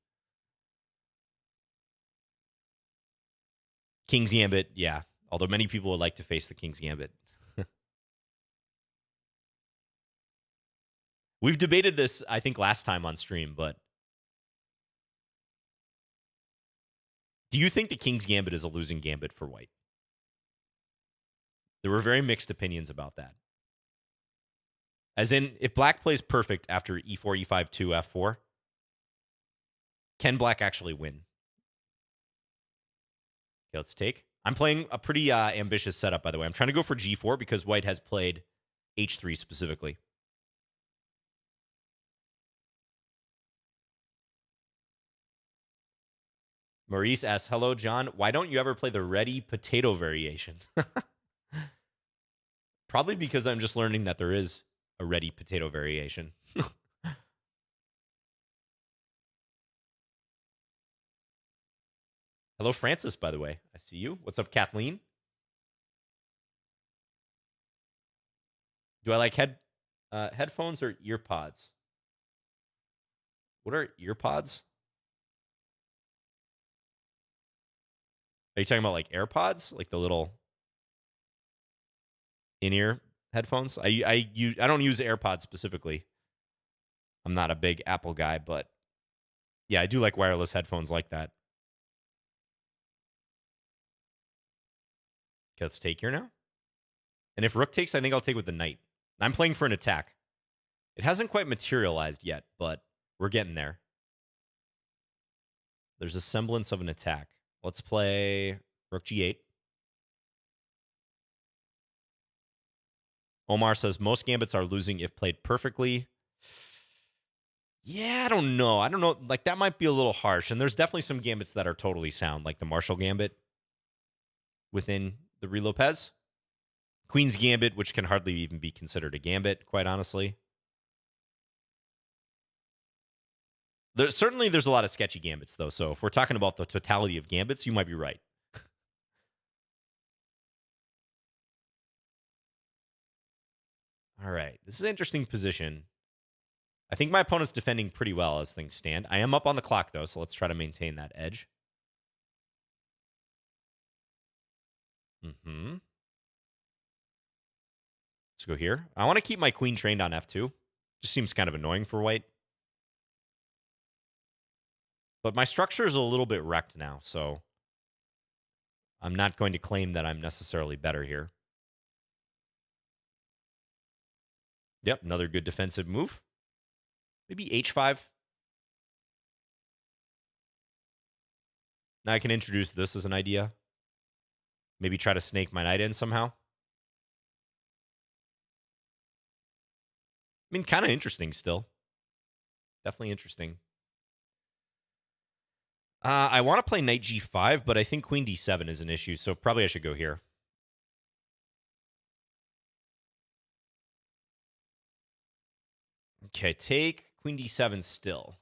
King's Gambit, yeah. Although many people would like to face the King's Gambit. We've debated this, I think, last time on stream, but do you think the King's Gambit is a losing gambit for white? There were very mixed opinions about that. As in, if black plays perfect after e4, e5, 2, f4, can black actually win? Okay, let's take. I'm playing a pretty ambitious setup, by the way. I'm trying to go for g4 because white has played h3 specifically. Maurice asks, hello, John. Why don't you ever play the ready potato variation? Probably because I'm just learning that there is a ready potato variation. Hello, Francis, by the way. I see you. What's up, Kathleen? Do I like headphones or ear pods? What are ear pods? Are you talking about like AirPods? Like the little in-ear headphones? I don't use AirPods specifically. I'm not a big Apple guy, but yeah, I do like wireless headphones like that. Okay, let's take here now. And if Rook takes, I think I'll take with the Knight. I'm playing for an attack. It hasn't quite materialized yet, but we're getting there. There's a semblance of an attack. Let's play Rook G8. Omar says most gambits are losing if played perfectly. Yeah, I don't know. Like, that might be a little harsh. And there's definitely some gambits that are totally sound, like the Marshall Gambit within the Ruy Lopez. Queen's Gambit, which can hardly even be considered a gambit, quite honestly. There's a lot of sketchy gambits, though. So if we're talking about the totality of gambits, you might be right. All right. This is an interesting position. I think my opponent's defending pretty well as things stand. I am up on the clock, though, so let's try to maintain that edge. Let's go here. I want to keep my queen trained on f2. Just seems kind of annoying for white. But my structure is a little bit wrecked now, so I'm not going to claim that I'm necessarily better here. Yep, another good defensive move. Maybe h5. Now I can introduce this as an idea. Maybe try to snake my knight in somehow. I mean, kind of interesting still. Definitely interesting. I want to play knight g5, but I think queen d7 is an issue, so probably I should go here. Okay, take queen d7 still.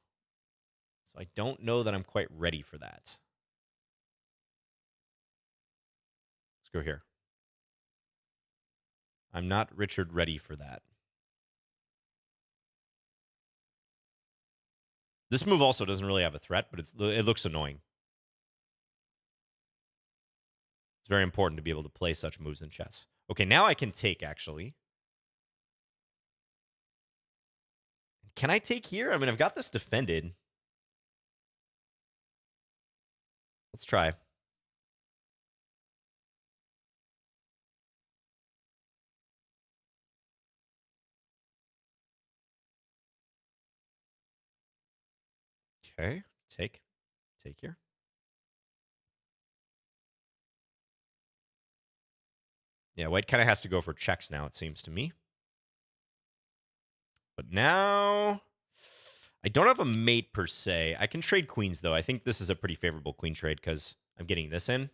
So I don't know that I'm quite ready for that. Let's go here. I'm not Richard ready for that. This move also doesn't really have a threat, but it looks annoying. It's very important to be able to play such moves in chess. Okay, now I can take, actually. Can I take here? I mean, I've got this defended. Let's try. Okay, take here. Yeah, white kind of has to go for checks now, it seems to me. But now I don't have a mate per se. I can trade queens, though. I think this is a pretty favorable queen trade because I'm getting this in.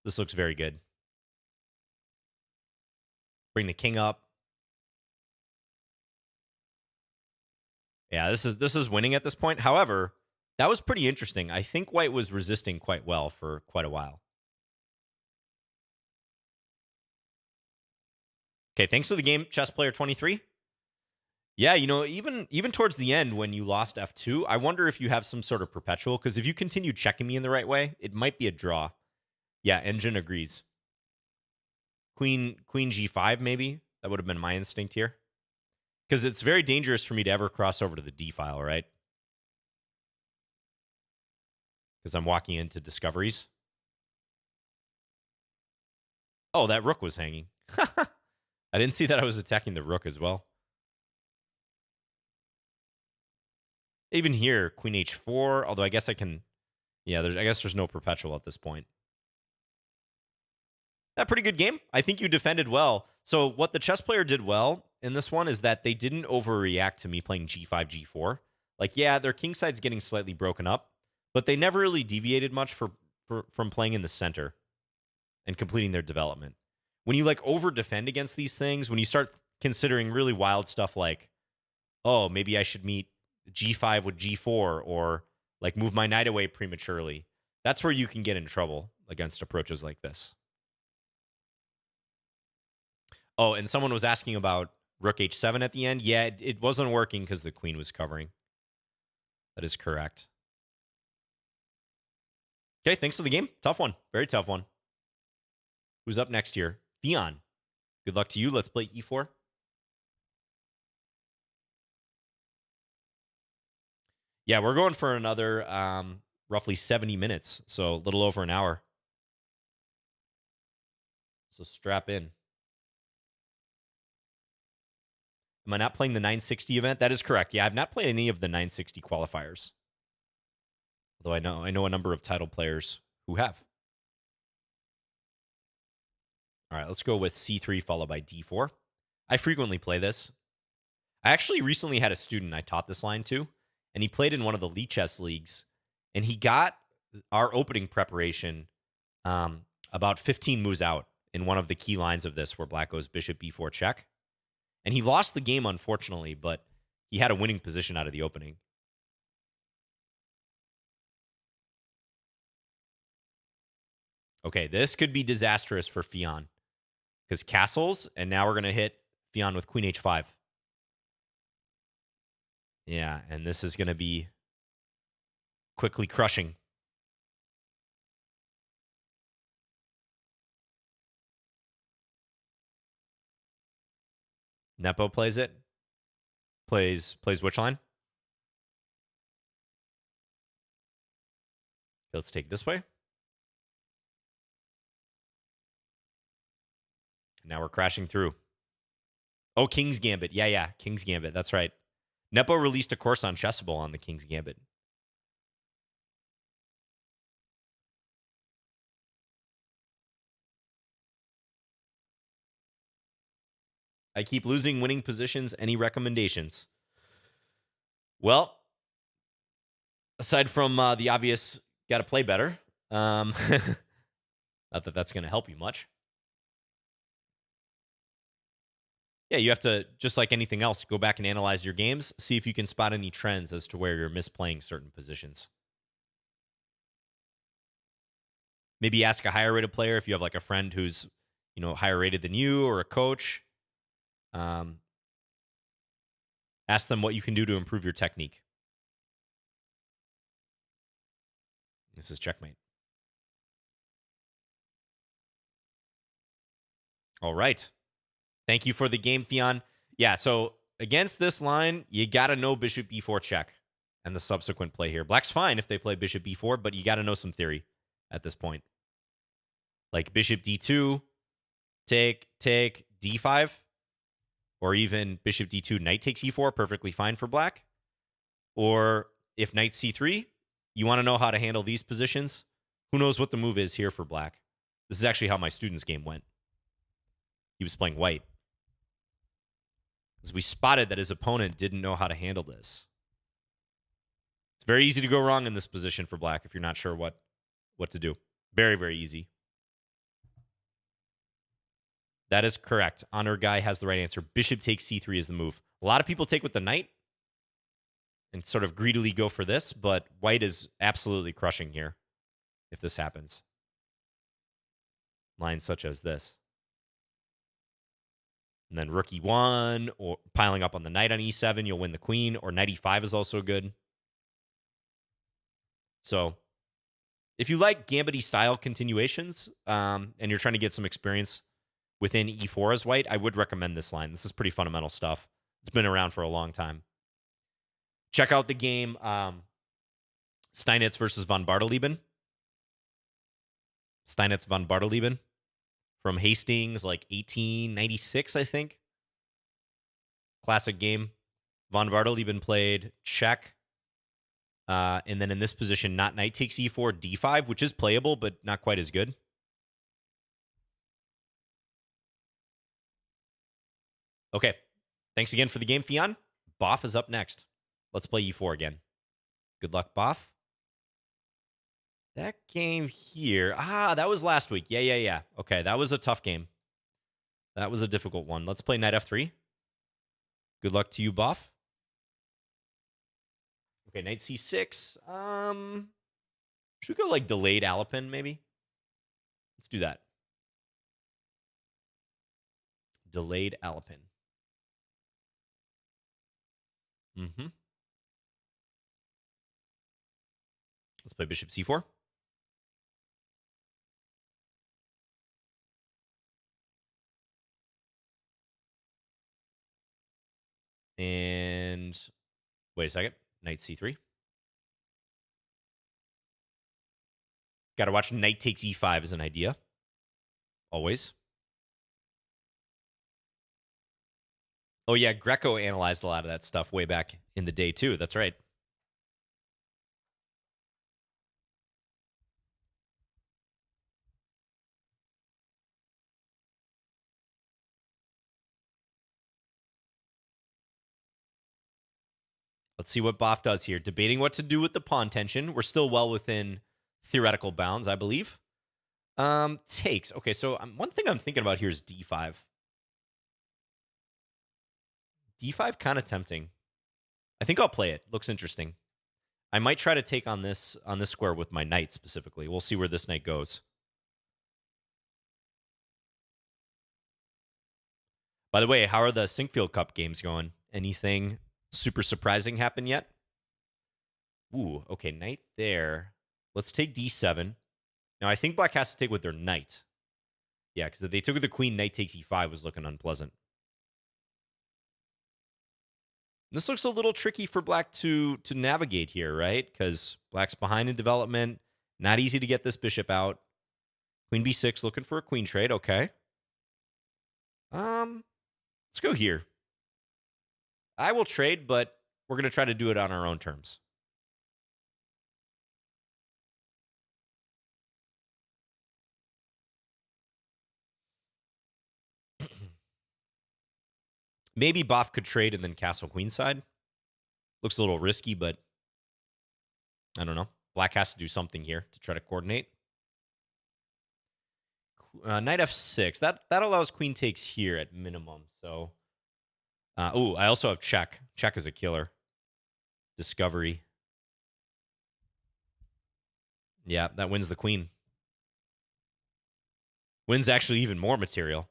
This looks very good. Bring the king up. Yeah, this is winning at this point. However, that was pretty interesting. I think white was resisting quite well for quite a while. Okay, thanks for the game, Chess Player 23. Yeah, you know, even towards the end when you lost f2, I wonder if you have some sort of perpetual, because if you continue checking me in the right way, it might be a draw. Yeah, Engine agrees. Queen g5, maybe? That would have been my instinct here. Because it's very dangerous for me to ever cross over to the d file, right? Because I'm walking into discoveries. Oh, that rook was hanging. I didn't see that I was attacking the rook as well. Even here, queen h4, although I guess I can... Yeah, I guess there's no perpetual at this point. That pretty good game. I think you defended well. So what the chess player did well in this one is that they didn't overreact to me playing g5, g4. Like, yeah, their king side's getting slightly broken up, but they never really deviated much from playing in the center and completing their development. when you like over defend against these things, when you start considering really wild stuff like, oh, maybe I should meet g5 with g4 or like move my knight away prematurely, that's where you can get in trouble against approaches like this. Oh, and someone was asking about rook h7 at the end. Yeah, it wasn't working because the queen was covering. That is correct. Okay, thanks for the game. Tough one. Very tough one. Who's up next here? Theon. Good luck to you. Let's play e4. Yeah, we're going for another roughly 70 minutes, so a little over an hour. So strap in. Am I not playing the 960 event? That is correct. Yeah, I've not played any of the 960 qualifiers. Although I know a number of title players who have. All right, let's go with c3 followed by d4. I frequently play this. I actually recently had a student I taught this line to, and he played in one of the Lichess leagues, and he got our opening preparation about 15 moves out in one of the key lines of this where black goes bishop b4 check. And he lost the game, unfortunately, but he had a winning position out of the opening. Okay, this could be disastrous for Fion because castles, and now we're going to hit Fion with queen h5. Yeah, and this is going to be quickly crushing. Nepo plays it. Plays which line? Let's take this way. Now we're crashing through. Oh, King's Gambit. Yeah, King's Gambit. That's right. Nepo released a course on Chessable on the King's Gambit. I keep losing winning positions. Any recommendations? Well, aside from the obvious, got to play better. Not that that's going to help you much. Yeah, you have to, just like anything else, go back and analyze your games, see if you can spot any trends as to where you're misplaying certain positions. Maybe ask a higher rated player if you have like a friend who's, higher rated than you or a coach. Ask them what you can do to improve your technique. This is checkmate. All right. Thank you for the game, Theon. Yeah, so against this line, you got to know bishop b4 check and the subsequent play here. Black's fine if they play bishop b4, but you got to know some theory at this point. Like bishop d2, take, d5, or even bishop d2, knight takes e4, perfectly fine for black. Or if knight c3, you want to know how to handle these positions. Who knows what the move is here for black? This is actually how my student's game went. He was playing white. As we spotted that his opponent didn't know how to handle this. It's very easy to go wrong in this position for black if you're not sure what to do. Very, very easy. That is correct. Honor Guy has the right answer. Bishop takes c3 is the move. A lot of people take with the knight and sort of greedily go for this, but white is absolutely crushing here if this happens. Lines such as this. And then rook e1, or piling up on the knight on e7, you'll win the queen, or knight e5 is also good. So if you like Gambit style continuations and you're trying to get some experience within e4 as white, I would recommend this line. This is pretty fundamental stuff. It's been around for a long time. Check out the game Steinitz versus von Bartholomew. Steinitz von Bartholomew from Hastings, like 1896, I think. Classic game. Von Bartholomew played check. And then in this position, not knight takes e4, d5, which is playable, but not quite as good. Okay. Thanks again for the game, Fion. Boff is up next. Let's play e4 again. Good luck, Boff. That game here. That was last week. Yeah. Okay, that was a tough game. That was a difficult one. Let's play knight f3. Good luck to you, Boff. Okay, knight c6. Should we go like delayed Alapin, maybe? Let's do that. Delayed Alapin. Mm-hmm. Let's play bishop c4. And wait a second. Knight c3. Got to watch knight takes e5 as an idea. Always. Oh, yeah. Greco analyzed a lot of that stuff way back in the day, too. That's right. Let's see what Boff does here. Debating what to do with the pawn tension. We're still well within theoretical bounds, I believe. Takes. Okay, so one thing I'm thinking about here is d5. d5 kind of tempting. I think I'll play it. Looks interesting. I might try to take on this square with my knight specifically. We'll see where this knight goes. By the way, how are the Sinkfield Cup games going? Anything super surprising happen yet? Ooh, okay, knight there. Let's take d7. Now, I think black has to take with their knight. Yeah, because if they took with the queen, knight takes e5 was looking unpleasant. This looks a little tricky for black to navigate here, right? Because black's behind in development. Not easy to get this bishop out. Queen b6 looking for a queen trade. Okay. Let's go here. I will trade, but we're going to try to do it on our own terms. Maybe Boff could trade and then castle queenside. Looks a little risky, but I don't know. Black has to do something here to try to coordinate. Knight f6. That allows queen takes here at minimum. So, I also have check. Check is a killer. Discovery. Yeah, that wins the queen. Wins actually even more material.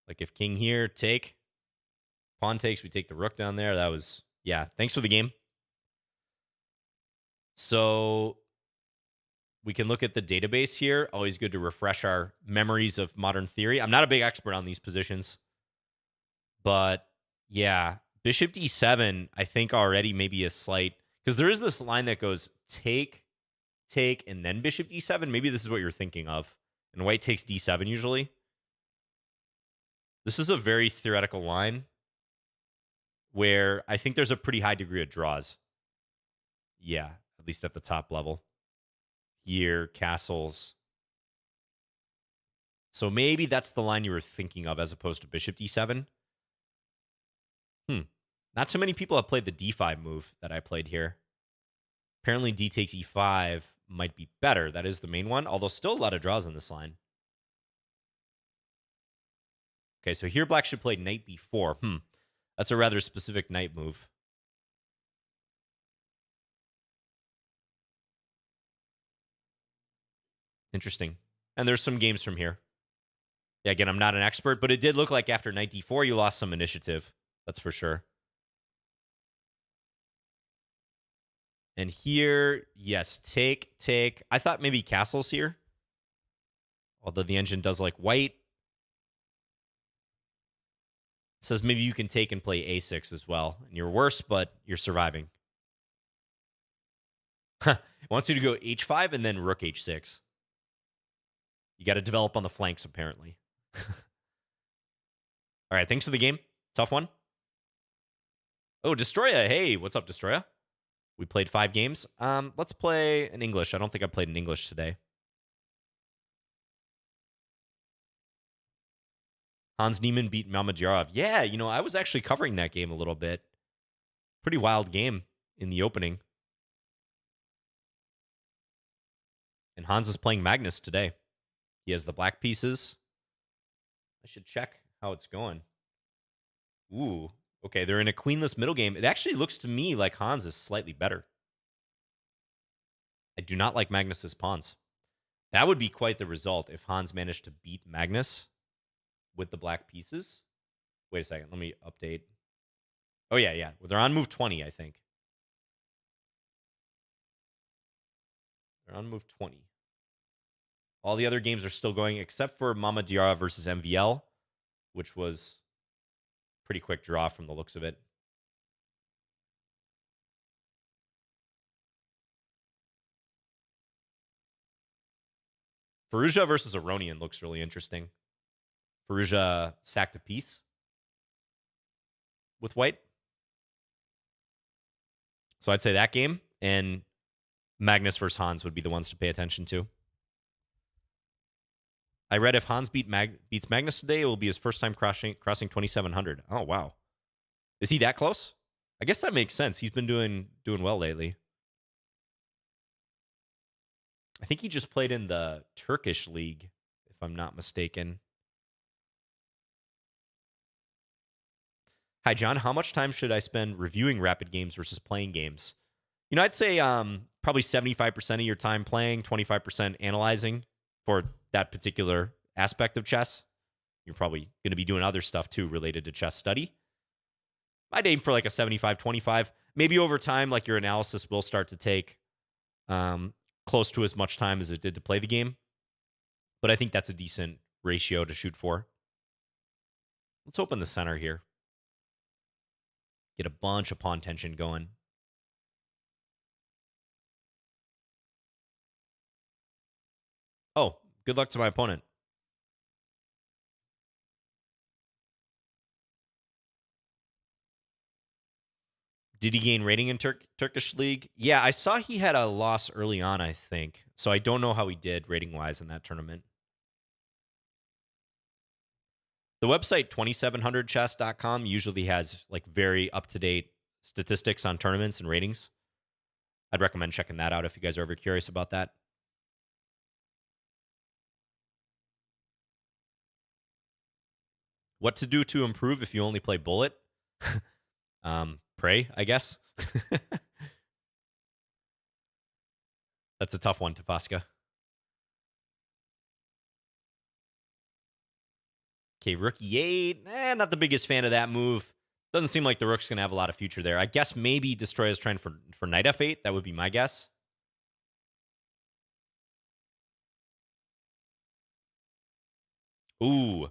Like if king here, take. Pawn takes, we take the rook down there. That was, yeah, thanks for the game. So we can look at the database here. Always good to refresh our memories of modern theory. I'm not a big expert on these positions. But yeah, bishop d7, I think already maybe a slight, because there is this line that goes take, and then bishop d7. Maybe this is what you're thinking of. And white takes d7 usually. This is a very theoretical line where I think there's a pretty high degree of draws. Yeah, at least at the top level. Here, castles. So maybe that's the line you were thinking of as opposed to bishop d7. Not too many people have played the d5 move that I played here. Apparently d takes e5 might be better. That is the main one, although still a lot of draws on this line. Okay, so here black should play knight b4. That's a rather specific knight move. Interesting. And there's some games from here. Yeah, again, I'm not an expert, but it did look like after knight d4, you lost some initiative. That's for sure. And here, yes, take. I thought maybe castles here. Although the engine does like white. It says maybe you can take and play a6 as well. And you're worse, but you're surviving. It wants you to go h5 and then rook h6. You got to develop on the flanks, apparently. All right, thanks for the game. Tough one. Oh, Destroya. Hey, what's up, Destroya? We played 5 games. Let's play in English. I don't think I played in English today. Hans Niemann beat Mamedyarov. Yeah, I was actually covering that game a little bit. Pretty wild game in the opening. And Hans is playing Magnus today. He has the black pieces. I should check how it's going. Ooh, okay. They're in a queenless middle game. It actually looks to me like Hans is slightly better. I do not like Magnus's pawns. That would be quite the result if Hans managed to beat Magnus with the black pieces. Wait a second. Let me update. Oh, yeah, yeah. Well, they're on move 20, I think. They're on move 20. All the other games are still going except for Mama Diarra versus MVL, which was pretty quick draw from the looks of it. Faruja versus Aronian looks really interesting. Faruja sacked a piece with white. So I'd say that game and Magnus versus Hans would be the ones to pay attention to. I read if Hans beats Magnus today, it will be his first time crossing 2,700. Oh, wow. Is he that close? I guess that makes sense. He's been doing well lately. I think he just played in the Turkish league, if I'm not mistaken. Hi, John. How much time should I spend reviewing rapid games versus playing games? You know, I'd say probably 75% of your time playing, 25% analyzing for that particular aspect of chess. You're probably going to be doing other stuff too related to chess study. I'd aim for like a 75-25. Maybe over time, like your analysis will start to take close to as much time as it did to play the game. But I think that's a decent ratio to shoot for. Let's open the center here. Get a bunch of pawn tension going. Oh, good luck to my opponent. Did he gain rating in Turkish League? Yeah, I saw he had a loss early on, I think. So I don't know how he did rating-wise in that tournament. The website 2700chess.com usually has like very up-to-date statistics on tournaments and ratings. I'd recommend checking that out if you guys are ever curious about that. What to do to improve if you only play bullet? Pray, I guess. That's a tough one, Tafaska. Okay, rook e8. Not the biggest fan of that move. Doesn't seem like the rook's going to have a lot of future there. I guess maybe Destroy is trying for knight f8. That would be my guess. Ooh.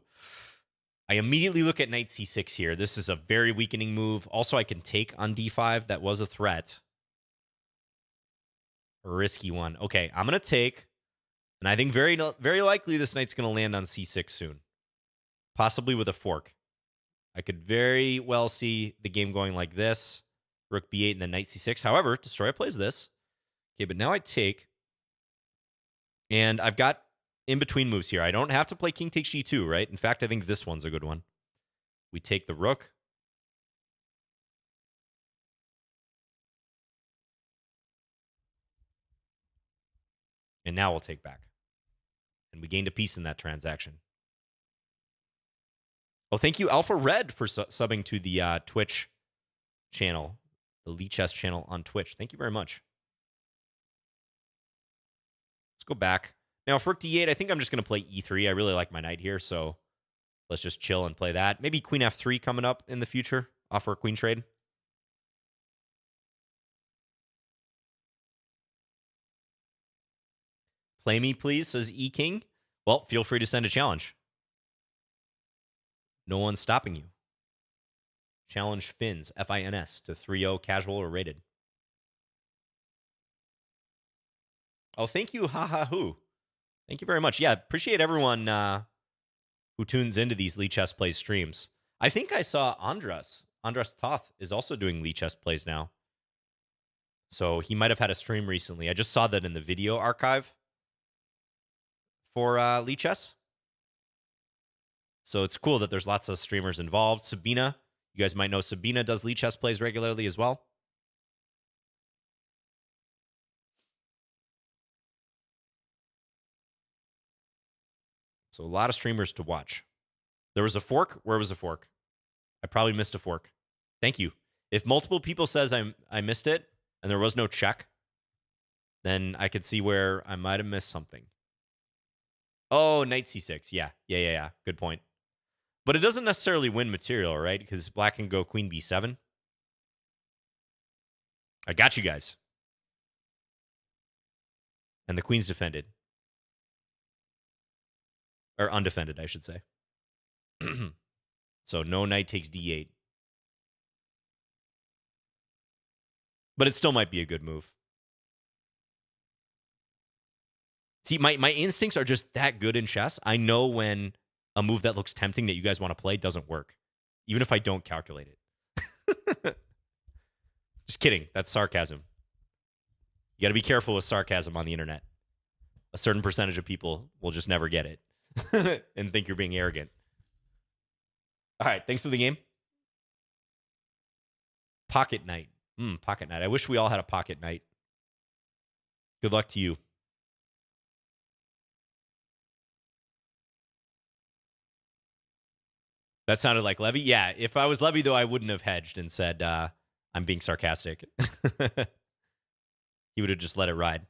I immediately look at knight c6 here. This is a very weakening move. Also, I can take on d5. That was a threat. A risky one. Okay, I'm going to take. And I think very, very likely this knight's going to land on c6 soon. Possibly with a fork. I could very well see the game going like this. Rook b8 and then knight c6. However, Destroyer plays this. Okay, but now I take. And I've got in-between moves here. I don't have to play king takes g2, right? In fact, I think this one's a good one. We take the rook. And now we'll take back. And we gained a piece in that transaction. Oh, thank you, Alpha Red, for subbing to the Twitch channel, the Lichess channel on Twitch. Thank you very much. Let's go back. Now, for rook d8, I think I'm just going to play e3. I really like my knight here, so let's just chill and play that. Maybe queen f3 coming up in the future. Offer a queen trade. Play me, please, says E King. Well, feel free to send a challenge. No one's stopping you. Challenge Fins, F-I-N-S, to 3-0 casual or rated. Oh, thank you, ha-ha-hoo. Thank you very much. Yeah, appreciate everyone who tunes into these Lichess Plays streams. I think I saw Andras Toth is also doing Lichess Plays now. So he might have had a stream recently. I just saw that in the video archive for Lichess. So it's cool that there's lots of streamers involved. Sabina, you guys might know Sabina does Lichess Plays regularly as well. So a lot of streamers to watch. There was a fork. Where was the fork? I probably missed a fork. Thank you. If multiple people says I missed it and there was no check, then I could see where I might have missed something. Oh, knight c6. Yeah. Good point. But it doesn't necessarily win material, right? Because black can go queen b7. I got you guys. And the queen's defended. Or undefended, I should say. So no knight takes d8. But it still might be a good move. See, my instincts are just that good in chess. I know when a move that looks tempting that you guys want to play doesn't work, even if I don't calculate it. Just kidding. That's sarcasm. You got to be careful with sarcasm on the internet. A certain percentage of people will just never get it and think you're being arrogant. All right. Thanks for the game. Pocket Knight. Pocket Knight. I wish we all had a Pocket Knight. Good luck to you. That sounded like Levy. Yeah, if I was Levy, though, I wouldn't have hedged and said, I'm being sarcastic. He would have just let it ride.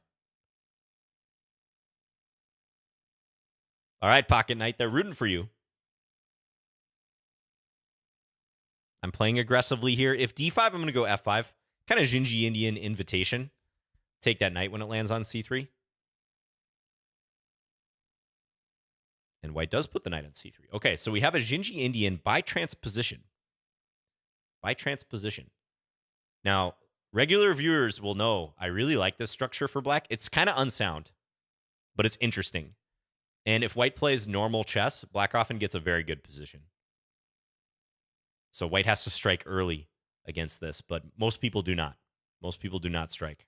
All right, Pocket Knight, they're rooting for you. I'm playing aggressively here. If d5, I'm going to go f5. Kind of Gingy Indian invitation. Take that knight when it lands on c3. And white does put the knight on c3. Okay, so we have a Gingy Indian by transposition. By transposition. Now, regular viewers will know I really like this structure for black. It's kind of unsound, but it's interesting. And if white plays normal chess, black often gets a very good position. So white has to strike early against this, but most people do not. Most people do not strike.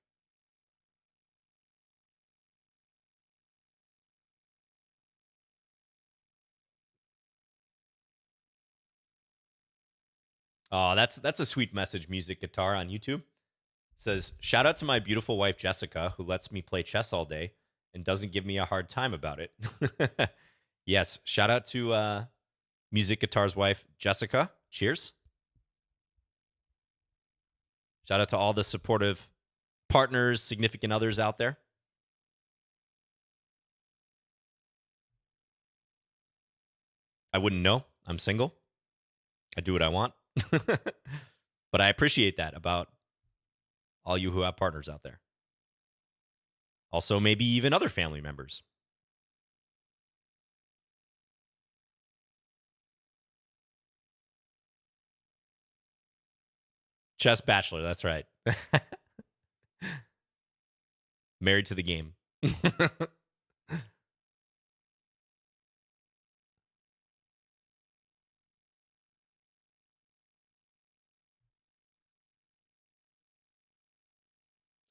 Oh, that's a sweet message, Music Guitar on YouTube. It says, shout out to my beautiful wife, Jessica, who lets me play chess all day and doesn't give me a hard time about it. Yes, shout out to Music Guitar's wife, Jessica. Cheers. Shout out to all the supportive partners, significant others out there. I wouldn't know. I'm single. I do what I want. But I appreciate that about all you who have partners out there. Also, maybe even other family members. Chess Bachelor, that's right. Married to the game.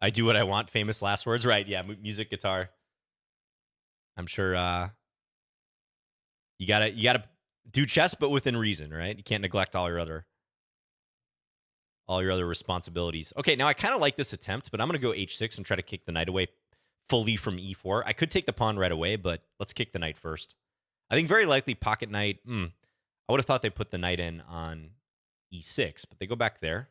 I do what I want. Famous last words, right? Yeah, Music Guitar. I'm sure you gotta do chess, but within reason, right? You can't neglect all your other responsibilities. Okay, now I kind of like this attempt, but I'm gonna go h6 and try to kick the knight away fully from e4. I could take the pawn right away, but let's kick the knight first. I think very likely pocket knight. I would have thought they put the knight in on e6, but they go back there.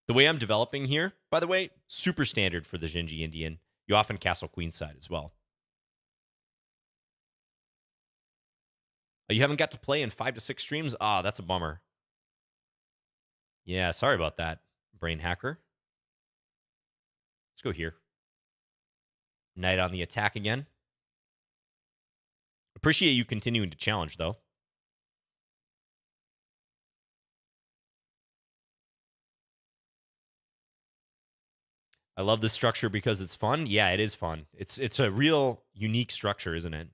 The way I'm developing here, by the way, super standard for the Gingy Indian. You often castle queenside as well. Oh, you haven't got to play in 5 to 6 streams? Ah, that's a bummer. Yeah, sorry about that, brain hacker. Let's go here. Knight on the attack again. Appreciate you continuing to challenge, though. I love this structure because it's fun. Yeah, it is fun. It's a real unique structure, isn't it?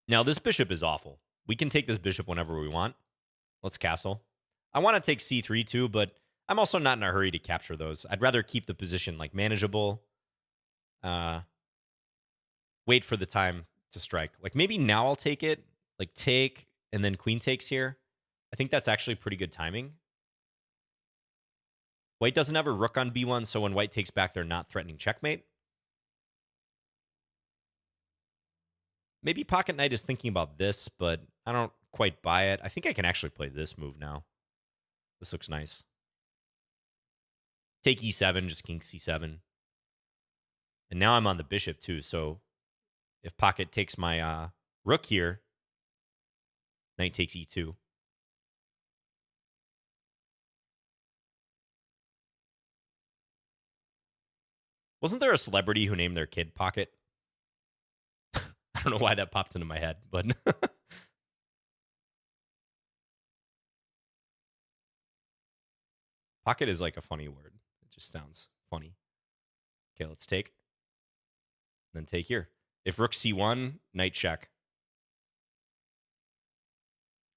Now, this bishop is awful. We can take this bishop whenever we want. Let's castle. I want to take c3 too, but I'm also not in a hurry to capture those. I'd rather keep the position like manageable. Wait for the time to strike. Like maybe now I'll take it. Like take and then queen takes here. I think that's actually pretty good timing. White doesn't have a rook on b1, so when white takes back, they're not threatening checkmate. Maybe Pocket Knight is thinking about this, but I don't quite buy it. I think I can actually play this move now. This looks nice. Take e7, just king c7. And now I'm on the bishop too, so if Pocket takes my rook here, knight takes e2. Wasn't there a celebrity who named their kid Pocket? I don't know why that popped into my head, but Pocket is like a funny word. It just sounds funny. Okay, let's take. Then take here. If rook c1, knight check.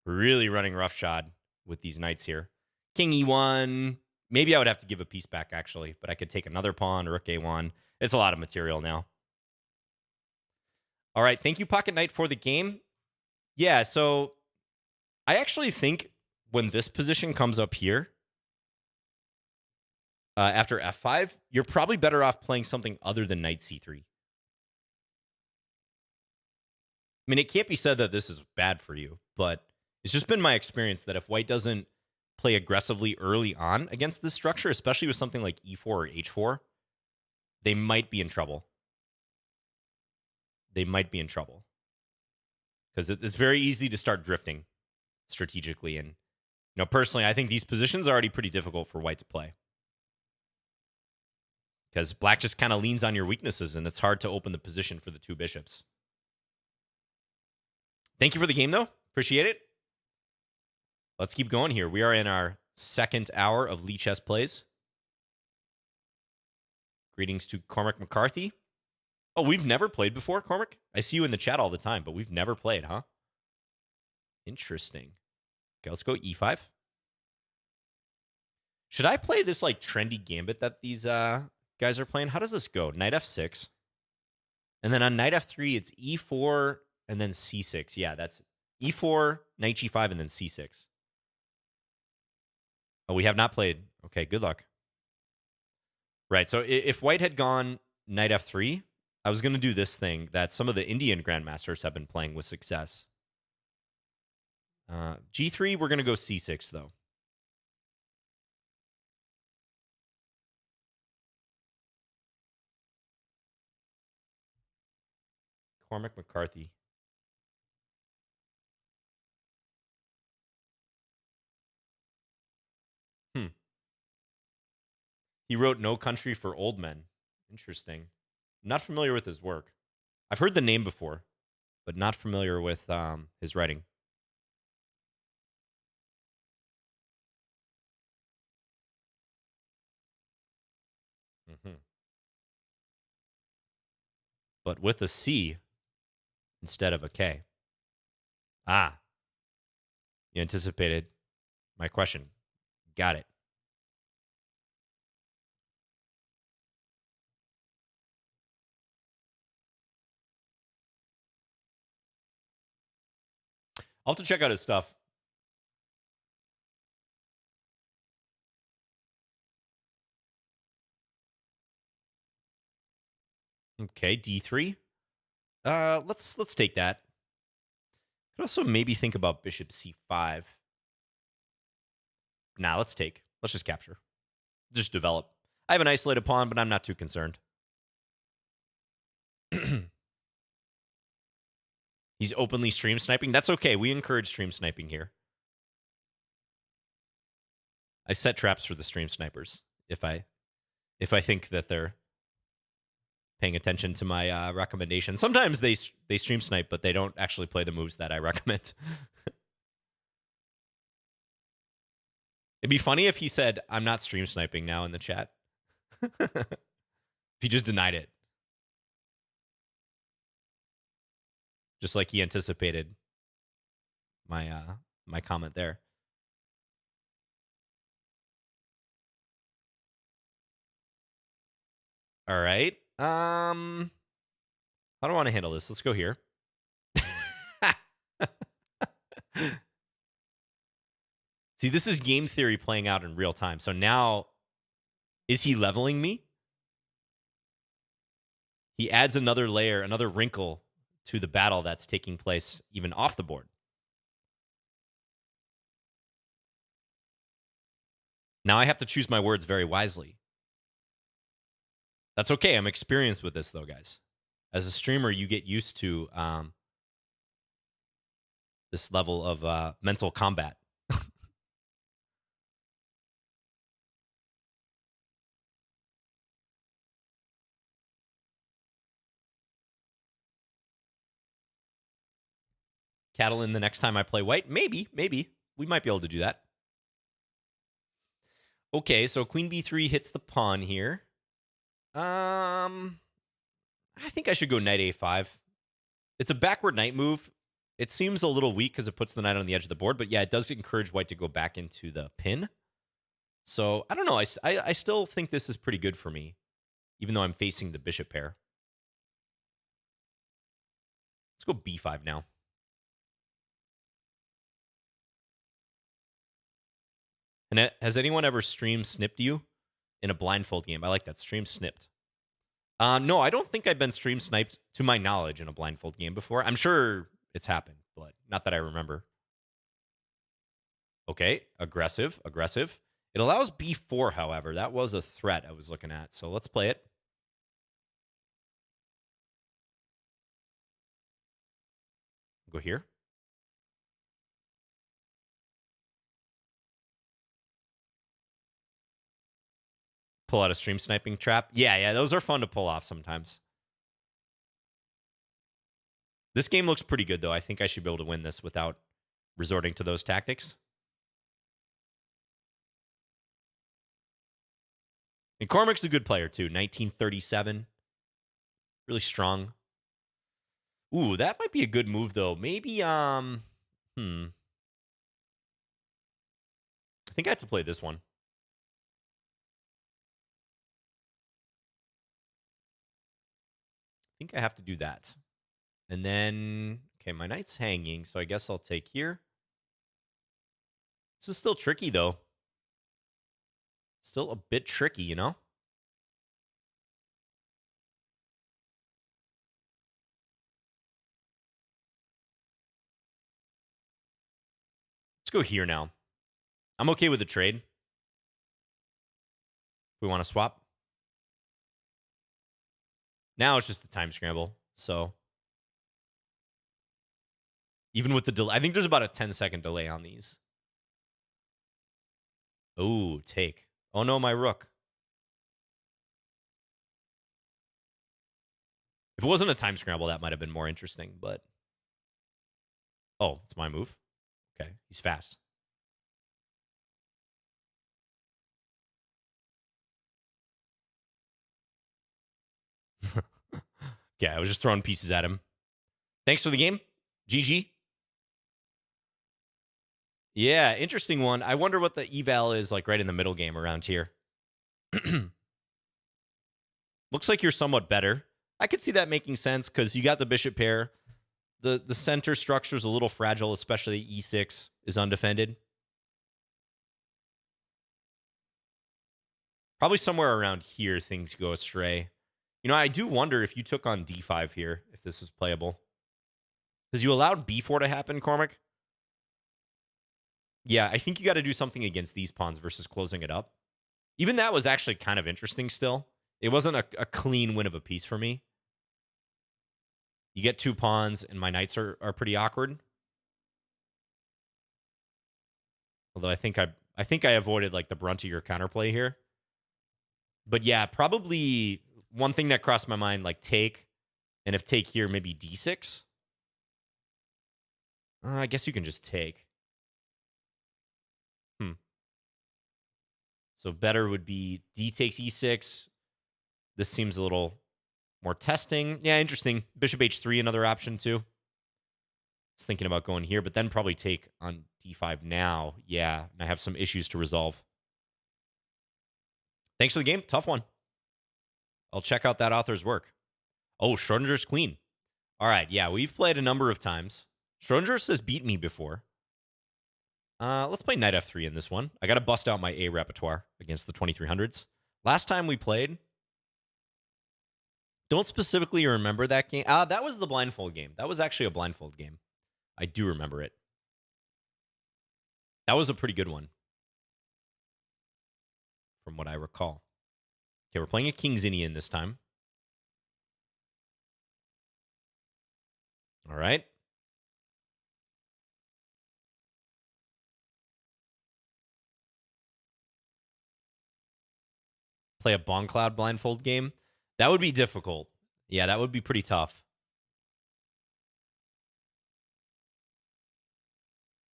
Really running roughshod with these knights here. King e1. Maybe I would have to give a piece back, actually, but I could take another pawn, rook a1. It's a lot of material now. All right, thank you, Pocket Knight, for the game. Yeah, so I actually think when this position comes up here, after f5, you're probably better off playing something other than knight c3. I mean, it can't be said that this is bad for you, but it's just been my experience that if white doesn't play aggressively early on against this structure, especially with something like e4 or h4, they might be in trouble. They might be in trouble. Because it's very easy to start drifting strategically. And, personally, I think these positions are already pretty difficult for white to play. Because black just kind of leans on your weaknesses, and it's hard to open the position for the two bishops. Thank you for the game, though. Appreciate it. Let's keep going here. We are in our second hour of Lichess plays. Greetings to Cormac McCarthy. Oh, we've never played before, Cormac? I see you in the chat all the time, but we've never played, huh? Interesting. Okay, let's go e5. Should I play this like trendy gambit that these guys are playing? How does this go? Knight f6. And then on knight f3, it's e4 and then c6. Yeah, that's e4, knight g5, and then c6. Oh, we have not played. Okay, good luck. Right, so if white had gone knight f3, I was going to do this thing that some of the Indian grandmasters have been playing with success. G3, we're going to go c6, though. Cormac McCarthy. He wrote No Country for Old Men. Interesting. I'm not familiar with his work. I've heard the name before, but not familiar with his writing. But with a C instead of a K. Ah, you anticipated my question. Got it. I'll have to check out his stuff. Okay, D3. Let's take that. Could also maybe think about bishop C5. Nah, let's take. Let's just capture. Just develop. I have an isolated pawn, but I'm not too concerned. He's openly stream sniping. That's okay. We encourage stream sniping here. I set traps for the stream snipers if I think that they're paying attention to my recommendation. Sometimes they stream snipe, but they don't actually play the moves that I recommend. It'd be funny if he said, "I'm not stream sniping now" in the chat. If he just denied it. Just like he anticipated my my comment there. All right. How do I want to handle this? Let's go here. See, this is game theory playing out in real time. So now, is he leveling me? He adds another layer, another wrinkle to the battle that's taking place even off the board. Now I have to choose my words very wisely. That's okay. I'm experienced with this, though, guys. As a streamer, you get used to this level of mental combat. Catalan the next time I play white? Maybe. We might be able to do that. Okay, so queen b3 hits the pawn here. I think I should go knight a5. It's a backward knight move. It seems a little weak because it puts the knight on the edge of the board, but yeah, it does encourage white to go back into the pin. So, I don't know. I still think this is pretty good for me, even though I'm facing the bishop pair. Let's go b5 now. And has anyone ever stream snipped you in a blindfold game? I like that. Stream snipped. No, I don't think I've been stream sniped to my knowledge in a blindfold game before. I'm sure it's happened, but not that I remember. Okay, aggressive. It allows b4, however. That was a threat I was looking at, so let's play it. Go here. Pull out a stream sniping trap. Yeah, those are fun to pull off sometimes. This game looks pretty good, though. I think I should be able to win this without resorting to those tactics. And Cormac's a good player, too. 1937. Really strong. Ooh, that might be a good move, though. Maybe, I think I have to play this one. I think I have to do that. And then, okay, my knight's hanging, so I guess I'll take here. This is still tricky, though. Still a bit tricky, you know? Let's go here now. I'm okay with the trade. We want to swap. Now it's just a time scramble, so even with the delay, I think there's about a 10-second delay on these. Oh, take. Oh no, my rook. If it wasn't a time scramble, that might have been more interesting, but... Oh, it's my move. Okay, he's fast. Yeah, I was just throwing pieces at him. Thanks for the game. GG. Yeah, interesting one. I wonder what the eval is like right in the middle game around here. Looks like you're somewhat better. I could see that making sense because you got the bishop pair. The center structure is a little fragile, especially e6 is undefended. Probably somewhere around here things go astray. You know, I do wonder if you took on d5 here, if this is playable. Because you allowed b4 to happen, Cormac. Yeah, I think you got to do something against these pawns versus closing it up. Even that was actually kind of interesting still. It wasn't a clean win of a piece for me. You get two pawns, and my knights are pretty awkward. Although I think I avoided like the brunt of your counterplay here. But yeah, probably one thing that crossed my mind, like take, and if take here, maybe d6. I guess you can just take. So better would be d takes e6. This seems a little more testing. Yeah, interesting. Bishop h3, another option too. I was thinking about going here, but then probably take on d5 now. Yeah, and I have some issues to resolve. Thanks for the game. Tough one. I'll check out that author's work. Oh, Schrodinger's Queen. All right, yeah, we've played a number of times. Schrodinger's has beat me before. Let's play knight f3 in this one. I got to bust out my A repertoire against the 2300s. Last time we played, Don't specifically remember that game. That was the Blindfold game. That was actually a Blindfold game. I do remember it. That was a pretty good one, from what I recall. Okay, we're playing a King's Indian this time. All right. Play a Bong Cloud Blindfold game. That would be difficult. Yeah, that would be pretty tough.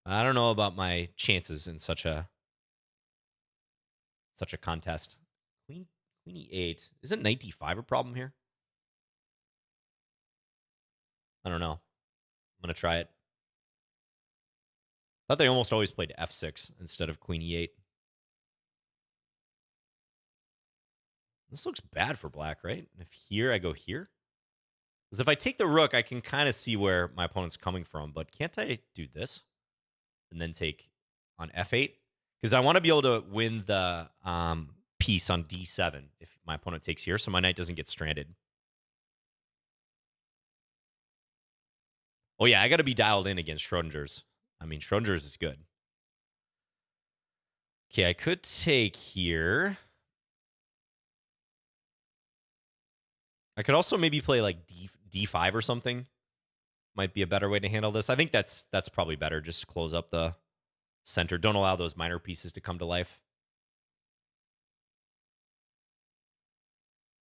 I don't know about my chances in such a contest. Queen E8. Isn't knight D5 a problem here? I don't know. I'm going to try it. I thought they almost always played F6 instead of Queen E8. This looks bad for black, right? If here, I go here. Because if I take the rook, I can kind of see where my opponent's coming from. But can't I do this? And then take on F8? Because I want to be able to win the piece on D7 if my opponent takes here, so my knight doesn't get stranded. Oh, yeah, I got to be dialed in against Schrodinger's. I mean, Schrodinger's is good. Okay, I could take here. I could also maybe play like D5 or something. Might be a better way to handle this. I think that's probably better. Just close up the center. Don't allow those minor pieces to come to life.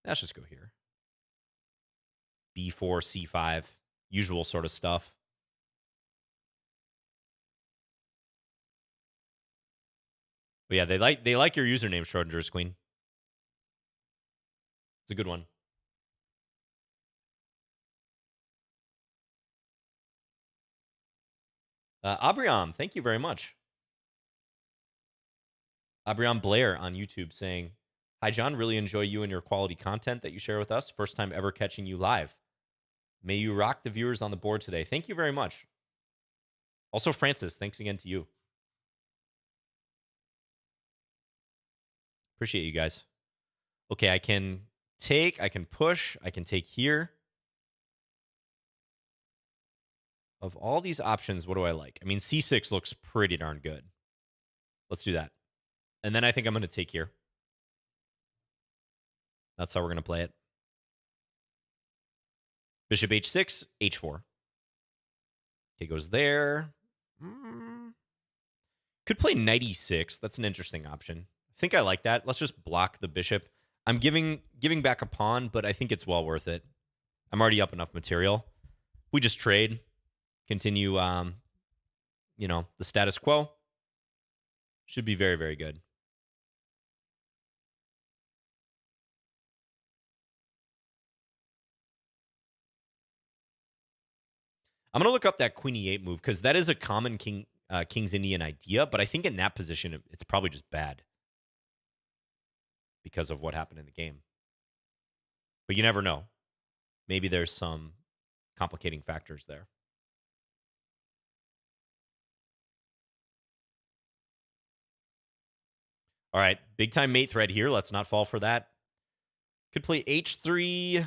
Let's just go here. B4, C5. Usual sort of stuff. But yeah, they like your username, Schrodinger's Queen. It's a good one. Abriam, thank you very much. Abriam Blair on YouTube saying, "Hi, John. Really enjoy you and your quality content that you share with us. First time ever catching you live. May you rock the viewers on the board today." Thank you very much. Also, Francis, thanks again to you. Appreciate you guys. Okay, I can take, I can push, I can take here. Of all these options, what do I like? I mean, C6 looks pretty darn good. Let's do that. And then I think I'm going to take here. That's how we're going to play it. Bishop H6, H4. Okay, goes there. Could play knight E6. That's an interesting option. I think I like that. Let's just block the bishop. I'm giving back a pawn, but I think it's well worth it. I'm already up enough material. We just trade, continue, you know, the status quo. Should be very, very good. I'm going to look up that Queen E8 move because that is a common King's Indian idea, but I think in that position, it's probably just bad because of what happened in the game. But you never know. Maybe there's some complicating factors there. All right, big time mate thread here. Let's not fall for that. Could play H3.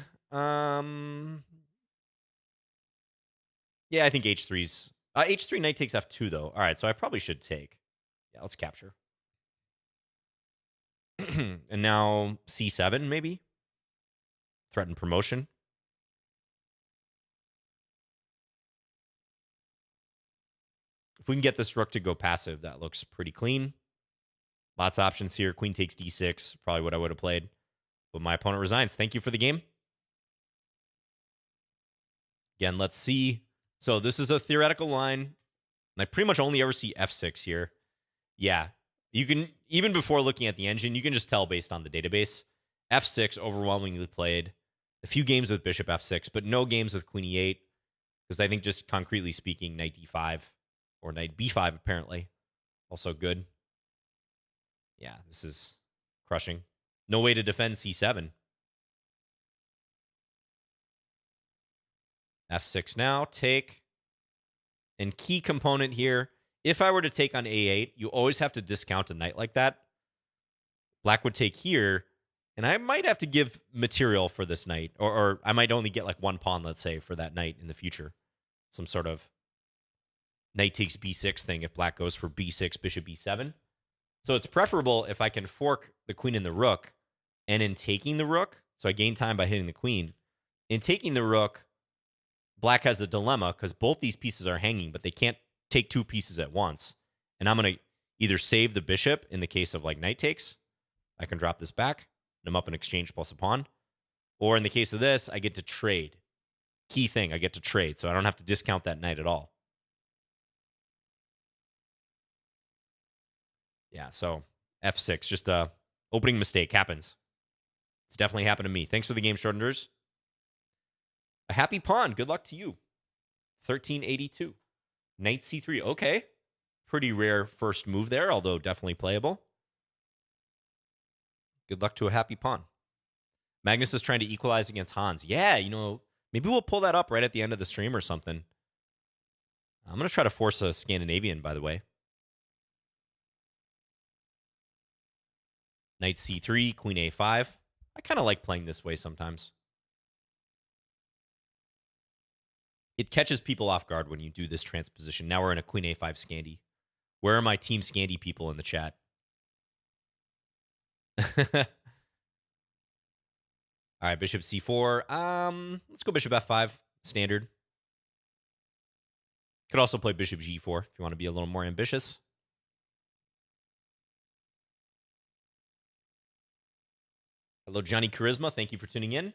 Yeah, I think H3's... H3 knight takes F2, though. All right, so I probably should take. Yeah, let's capture. And now C7, maybe? Threaten promotion. If we can get this rook to go passive, that looks pretty clean. Lots of options here. Queen takes D6, probably what I would have played. But my opponent resigns. Thank you for the game. Again, let's see. So this is a theoretical line. And I pretty much only ever see F6 here. Yeah. You can, even before looking at the engine, you can just tell based on the database. F6 overwhelmingly played. A few games with Bishop F6, but no games with Queen E8. Because I think just concretely speaking, Knight D5 or Knight B5 apparently. Also good. Yeah, this is crushing. No way to defend C7. F6 now, take. And key component here, if I were to take on A8, you always have to discount a knight like that. Black would take here, And I might have to give material for this knight, or I might only get like one pawn, let's say, for that knight in the future. Some sort of knight takes b6 thing if black goes for b6, bishop e7. So it's preferable if I can fork the queen and the rook, and in taking the rook, so I gain time by hitting the queen. In taking the rook, black has a dilemma because both these pieces are hanging, but they can't take two pieces at once. And I'm going to either save the bishop in the case of like knight takes. I can drop this back, and I'm up in exchange plus a pawn. Or in the case of this, I get to trade. Key thing, I get to trade, so I don't have to discount that knight at all. Yeah, so f6, just a opening mistake happens. It's definitely happened to me. Thanks for the game, Shorteners. A happy pawn. Good luck to you. 1382. Knight c3. Okay. Pretty rare first move there, although definitely playable. Good luck to a happy pawn. Magnus is trying to equalize against Hans. Yeah, maybe we'll pull that up right at the end of the stream or something. I'm going to try to force a Scandinavian, by the way. Knight c3, queen a5. I kind of like playing this way sometimes. It catches people off guard when you do this transposition. Now we're in a queen a5 Scandi. Where are my team Scandi people in the chat? All right, bishop c4. Let's go bishop f5. Standard. Could also play bishop g4 if you want to be a little more ambitious. Hello, Johnny Charisma. Thank you for tuning in.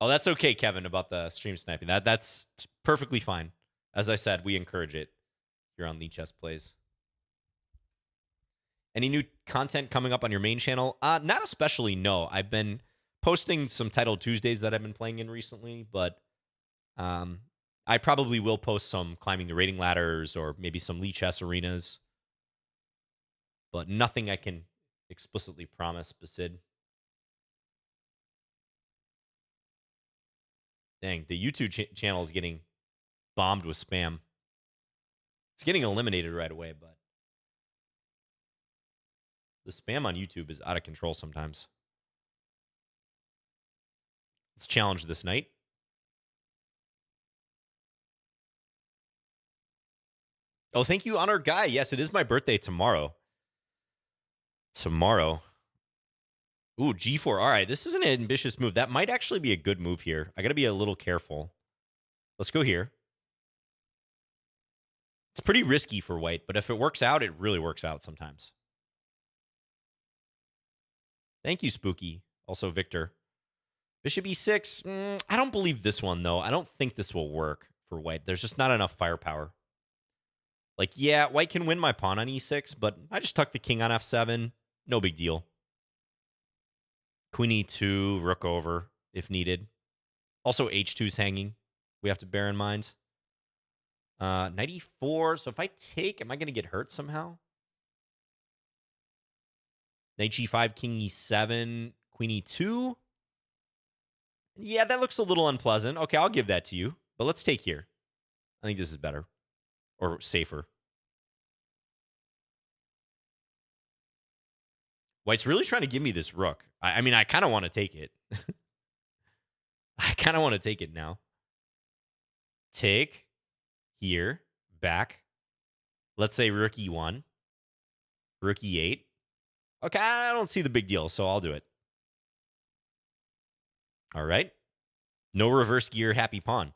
Oh, that's okay, Kevin, about the stream sniping. That's perfectly fine. As I said, we encourage it here on Lichess Plays. Any new content coming up on your main channel? Not especially, no. I've been posting some Title Tuesdays that I've been playing in recently, but I probably will post some climbing the rating ladders or maybe some Lichess arenas. But nothing I can explicitly promise, Basid. Dang, the YouTube channel is getting bombed with spam. It's getting eliminated right away, but the spam on YouTube is out of control sometimes. Let's challenge this knight. Oh, thank you, Honor Guy. Yes, it is my birthday tomorrow. Ooh, g4. All right, this is an ambitious move. That might actually be a good move here. I got to be a little careful. Let's go here. It's pretty risky for white, but if it works out, it really works out sometimes. Thank you, Spooky. Also, Victor. Bishop e6. I don't believe this one, though. I don't think this will work for white. There's just not enough firepower. Like, yeah, white can win my pawn on e6, but I just tuck the king on f7. No big deal. Queen e2, rook over if needed. Also, h2's hanging. We have to bear in mind. Knight e4. So if I take, am I going to get hurt somehow? Knight g5, king e7, queen e2. Yeah, that looks a little unpleasant. Okay, I'll give that to you. But let's take here. I think this is better. Or safer. White's really trying to give me this rook. I mean, I kind of want to take it. I kind of want to take it now. Take. Here. Back. Let's say rook e1. Rook e8. Okay, I don't see the big deal, so I'll do it. All right. No reverse gear, happy pawn.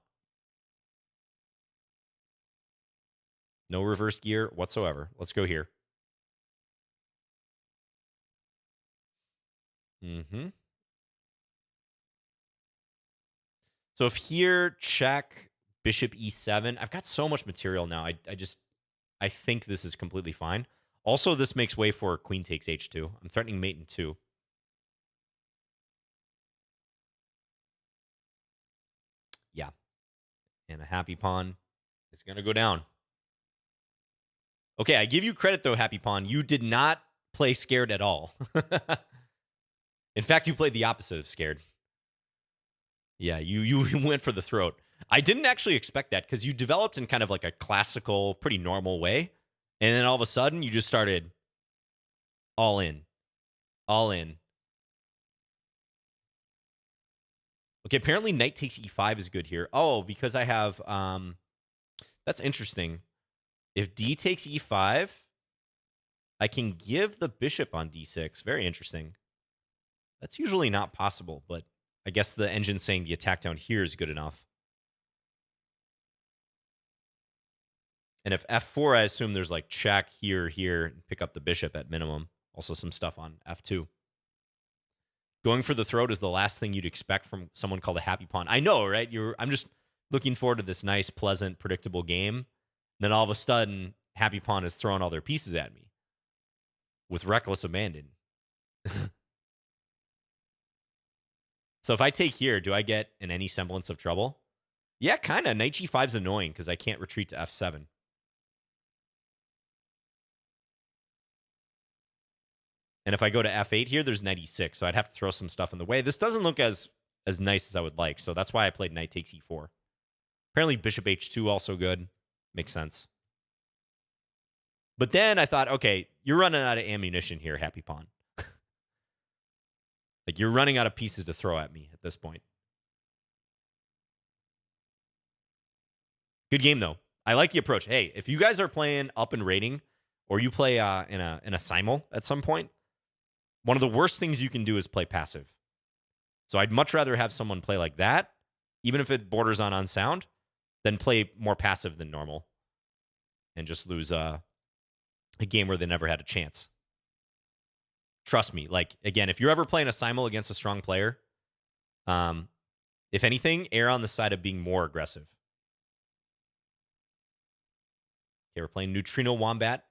No reverse gear whatsoever. Let's go here. So if here, check, bishop e7. I've got so much material now. I think this is completely fine. Also, this makes way for queen takes h2. I'm threatening mate in 2. Yeah. And a happy pawn is going to go down. Okay, I give you credit, though, happy pawn. You did not play scared at all. In fact, you played the opposite of scared. Yeah, you went for the throat. I didn't actually expect that because you developed in kind of like a classical, pretty normal way. And then all of a sudden, you just started all in. All in. Okay, apparently knight takes e5 is good here. Oh, because I have that's interesting. If d takes e5, I can give the bishop on d6. Very interesting. That's usually not possible, but I guess the engine's saying the attack down here is good enough. And if f4, I assume there's like check here, here, and pick up the bishop at minimum. Also some stuff on f2. Going for the throat is the last thing you'd expect from someone called a happy pawn. I know, right? I'm just looking forward to this nice, pleasant, predictable game. Then all of a sudden, happy pawn is throwing all their pieces at me with reckless abandon. So if I take here, do I get in any semblance of trouble? Yeah, kind of. Knight g5 is annoying because I can't retreat to f7. And if I go to f8 here, there's knight e6, so I'd have to throw some stuff in the way. This doesn't look as nice as I would like, so that's why I played knight takes e4. Apparently bishop h2 also good. Makes sense. But then I thought, okay, you're running out of ammunition here, happy pawn. Like, you're running out of pieces to throw at me at this point. Good game, though. I like the approach. Hey, if you guys are playing up in rating, or you play in a simul at some point, one of the worst things you can do is play passive. So I'd much rather have someone play like that, even if it borders on unsound, than play more passive than normal and just lose a game where they never had a chance. Trust me. Like, again, if you're ever playing a simul against a strong player, if anything, err on the side of being more aggressive. Okay, we're playing Neutrino Wombat.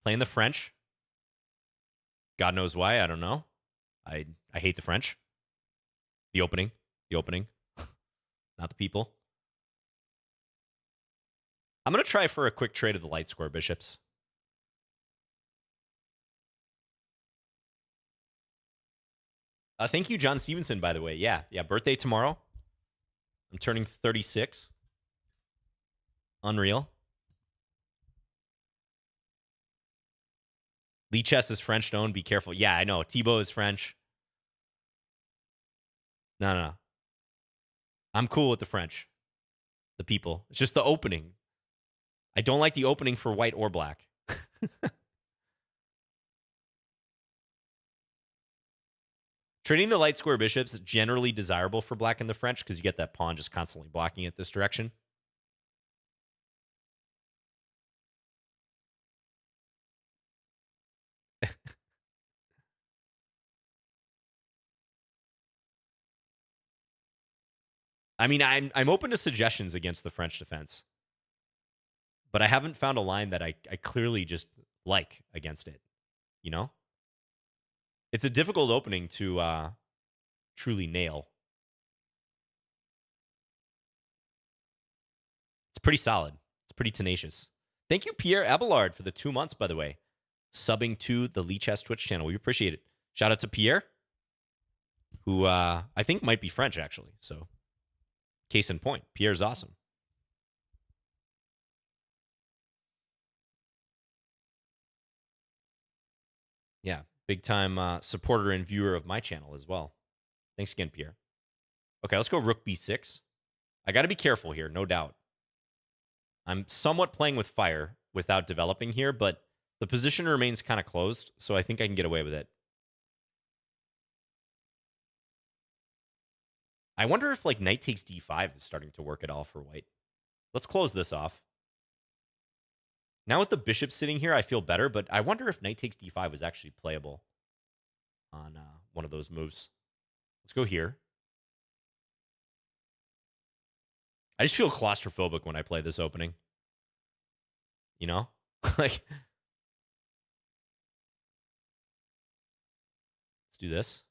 Playing the French. God knows why. I don't know. I hate the French. The opening. The opening. Not the people. I'm going to try for a quick trade of the light square bishops. Thank you, John Stevenson, by the way. Yeah, birthday tomorrow. I'm turning 36. Unreal. Lichess is French known. Be careful. Yeah, I know. Thibaut is French. No. I'm cool with the French. The people. It's just the opening. I don't like the opening for white or black. Trading the light square bishops is generally desirable for black and the French because you get that pawn just constantly blocking it this direction. I mean, I'm open to suggestions against the French defense, but I haven't found a line that I clearly just like against it. You know? It's a difficult opening to truly nail. It's pretty solid. It's pretty tenacious. Thank you, Pierre Abelard, for the 2 months, by the way. Subbing to the Lichess Twitch channel. We appreciate it. Shout out to Pierre, who I think might be French, actually. So, case in point, Pierre's awesome. Yeah, big time supporter and viewer of my channel as well. Thanks again, Pierre. Okay, let's go rook b6. I got to be careful here, no doubt. I'm somewhat playing with fire without developing here, but the position remains kind of closed, so I think I can get away with it. I wonder if like knight takes d5 is starting to work at all for white. Let's close this off. Now with the bishop sitting here, I feel better, but I wonder if knight takes d5 was actually playable on one of those moves. Let's go here. I just feel claustrophobic when I play this opening. You know? Like, let's do this.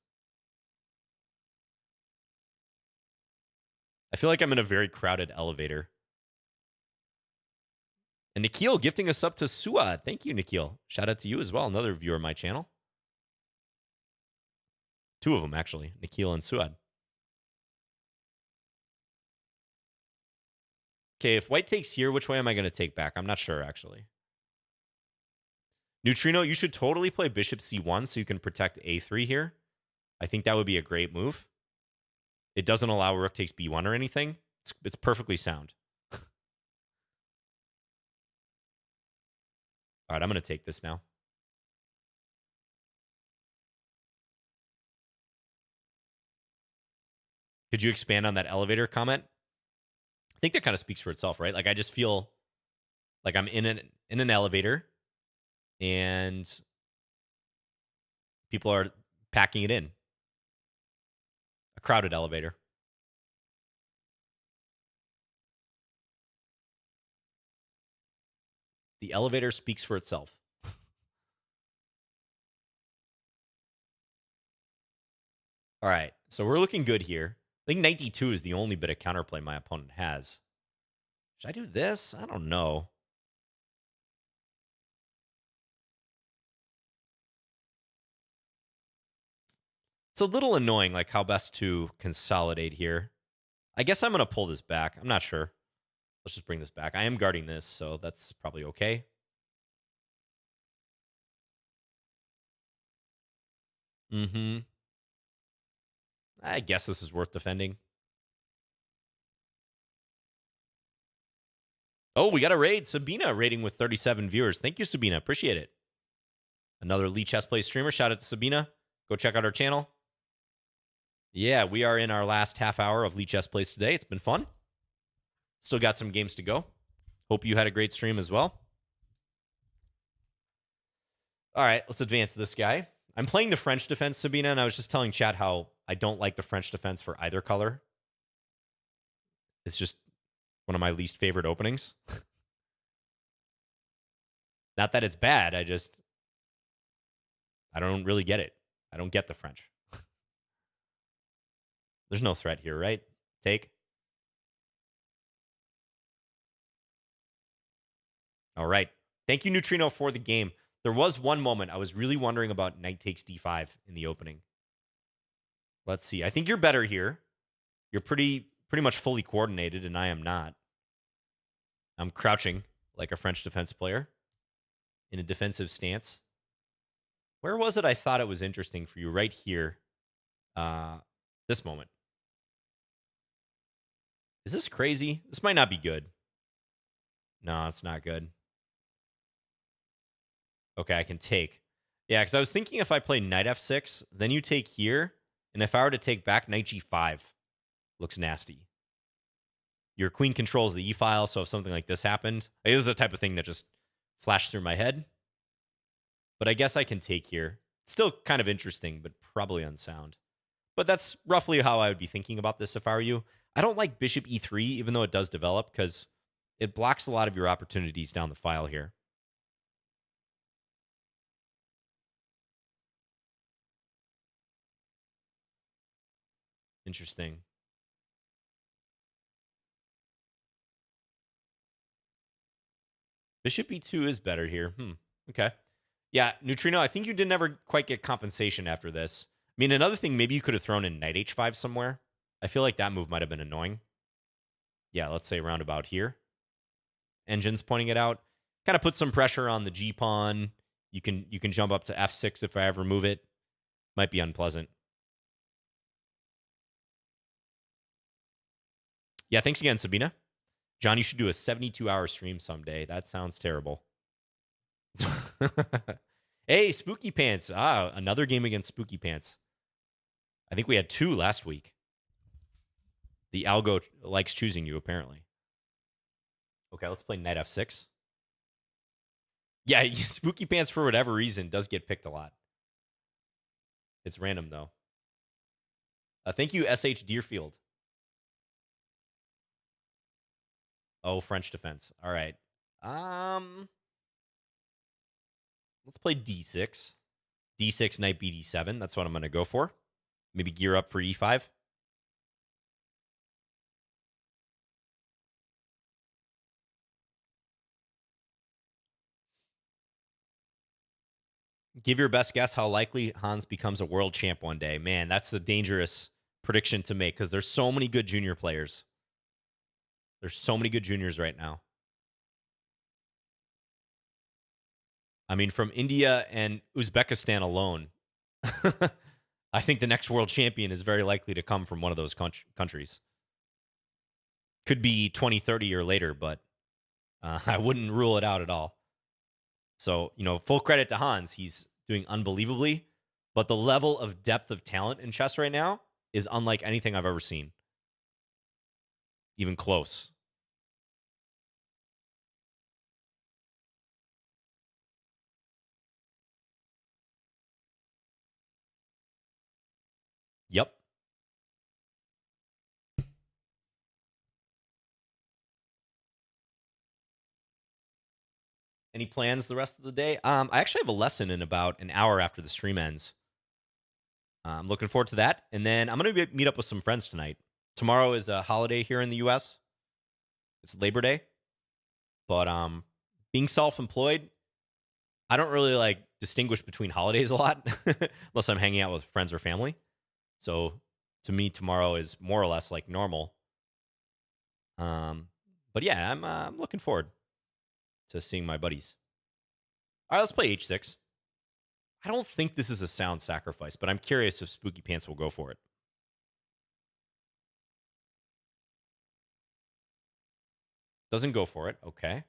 I feel like I'm in a very crowded elevator. And Nikhil gifting us up to Suad. Thank you, Nikhil. Shout out to you as well. Another viewer of my channel. 2 of them, actually. Nikhil and Suad. Okay, if white takes here, which way am I going to take back? I'm not sure, actually. Neutrino, you should totally play bishop c1 so you can protect a3 here. I think that would be a great move. It doesn't allow rook takes b1 or anything. It's perfectly sound. All right, I'm going to take this now. Could you expand on that elevator comment? I think that kind of speaks for itself, right? Like I just feel like I'm in an elevator and people are packing it in. A crowded elevator. The elevator speaks for itself. All right, so we're looking good here. I think knight d2 is the only bit of counterplay my opponent has. Should I do this? I don't know. It's a little annoying, like how best to consolidate here. I guess I'm going to pull this back. I'm not sure. Let's just bring this back. I am guarding this, so that's probably okay. I guess this is worth defending. Oh, we got a raid. Sabina raiding with 37 viewers. Thank you, Sabina. Appreciate it. Another Lichess Play streamer. Shout out to Sabina. Go check out our channel. Yeah, we are in our last half hour of Lichess Plays today. It's been fun. Still got some games to go. Hope you had a great stream as well. All right, let's advance this guy. I'm playing the French defense, Sabina, and I was just telling chat how I don't like the French defense for either color. It's just one of my least favorite openings. Not that it's bad, I don't really get it. I don't get the French. There's no threat here, right? Take. All right. Thank you, Neutrino, for the game. There was one moment I was really wondering about knight takes d5 in the opening. Let's see. I think you're better here. You're pretty much fully coordinated, and I am not. I'm crouching like a French defense player in a defensive stance. Where was it I thought it was interesting for you? Right here. This moment. Is this crazy? This might not be good. No, it's not good. Okay, I can take. Yeah, because I was thinking if I play knight f6, then you take here, and if I were to take back, knight g5 looks nasty. Your queen controls the e-file, so if something like this happened, this is the type of thing that just flashed through my head. But I guess I can take here. Still kind of interesting, but probably unsound. But that's roughly how I would be thinking about this if I were you. I don't like bishop e3, even though it does develop, because it blocks a lot of your opportunities down the file here. Interesting. Bishop e2 is better here. Okay. Yeah, Neutrino, I think you did never quite get compensation after this. I mean, another thing, maybe you could have thrown in knight h5 somewhere. I feel like that move might have been annoying. Yeah, let's say round about here. Engine's pointing it out. Kind of put some pressure on the g-pawn. You can jump up to f6 if I ever move it. Might be unpleasant. Yeah, thanks again, Sabina. John, you should do a 72-hour stream someday. That sounds terrible. Hey, Spooky Pants. Another game against Spooky Pants. I think we had 2 last week. The algo likes choosing you, apparently. Okay, let's play knight f6. Yeah, Spooky Pants, for whatever reason, does get picked a lot. It's random, though. Thank you, SH Deerfield. Oh, French defense. All right. Let's play d6. d6, knight bd7. That's what I'm going to go for. Maybe gear up for e5. Give your best guess how likely Hans becomes a world champ one day. Man, that's a dangerous prediction to make because there's so many good junior players. There's so many good juniors right now. I mean, from India and Uzbekistan alone, I think the next world champion is very likely to come from one of those countries. Could be 2030 or later, but I wouldn't rule it out at all. So, full credit to Hans. He's doing unbelievably, but the level of depth of talent in chess right now is unlike anything I've ever seen. Even close. Yep. Any plans the rest of the day? I actually have a lesson in about an hour after the stream ends. I'm looking forward to that. And then I'm going to meet up with some friends tonight. Tomorrow is a holiday here in the US. It's Labor Day. But being self-employed, I don't really like distinguish between holidays a lot unless I'm hanging out with friends or family. So to me, tomorrow is more or less like normal. But yeah, I'm looking forward to seeing my buddies. All right, let's play H6. I don't think this is a sound sacrifice, but I'm curious if Spooky Pants will go for it. Doesn't go for it. Okay.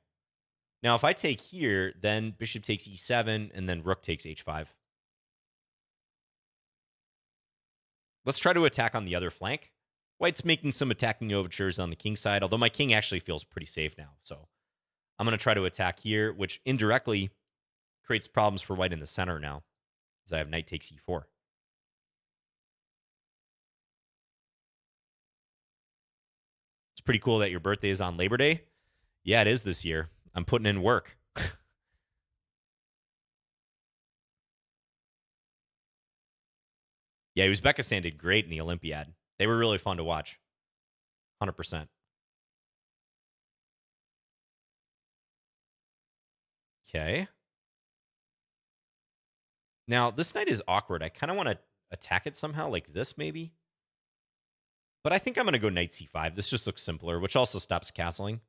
Now, if I take here, then bishop takes e7, and then rook takes h5. Let's try to attack on the other flank. White's making some attacking overtures on the king side, although my king actually feels pretty safe now. So I'm going to try to attack here, which indirectly creates problems for white in the center now, as I have knight takes e4. It's pretty cool that your birthday is on Labor Day. Yeah, it is this year. I'm putting in work. Yeah, Uzbekistan did great in the Olympiad. They were really fun to watch. 100%. Okay. Now, this knight is awkward. I kind of want to attack it somehow, like this maybe. But I think I'm going to go knight c5. This just looks simpler, which also stops castling.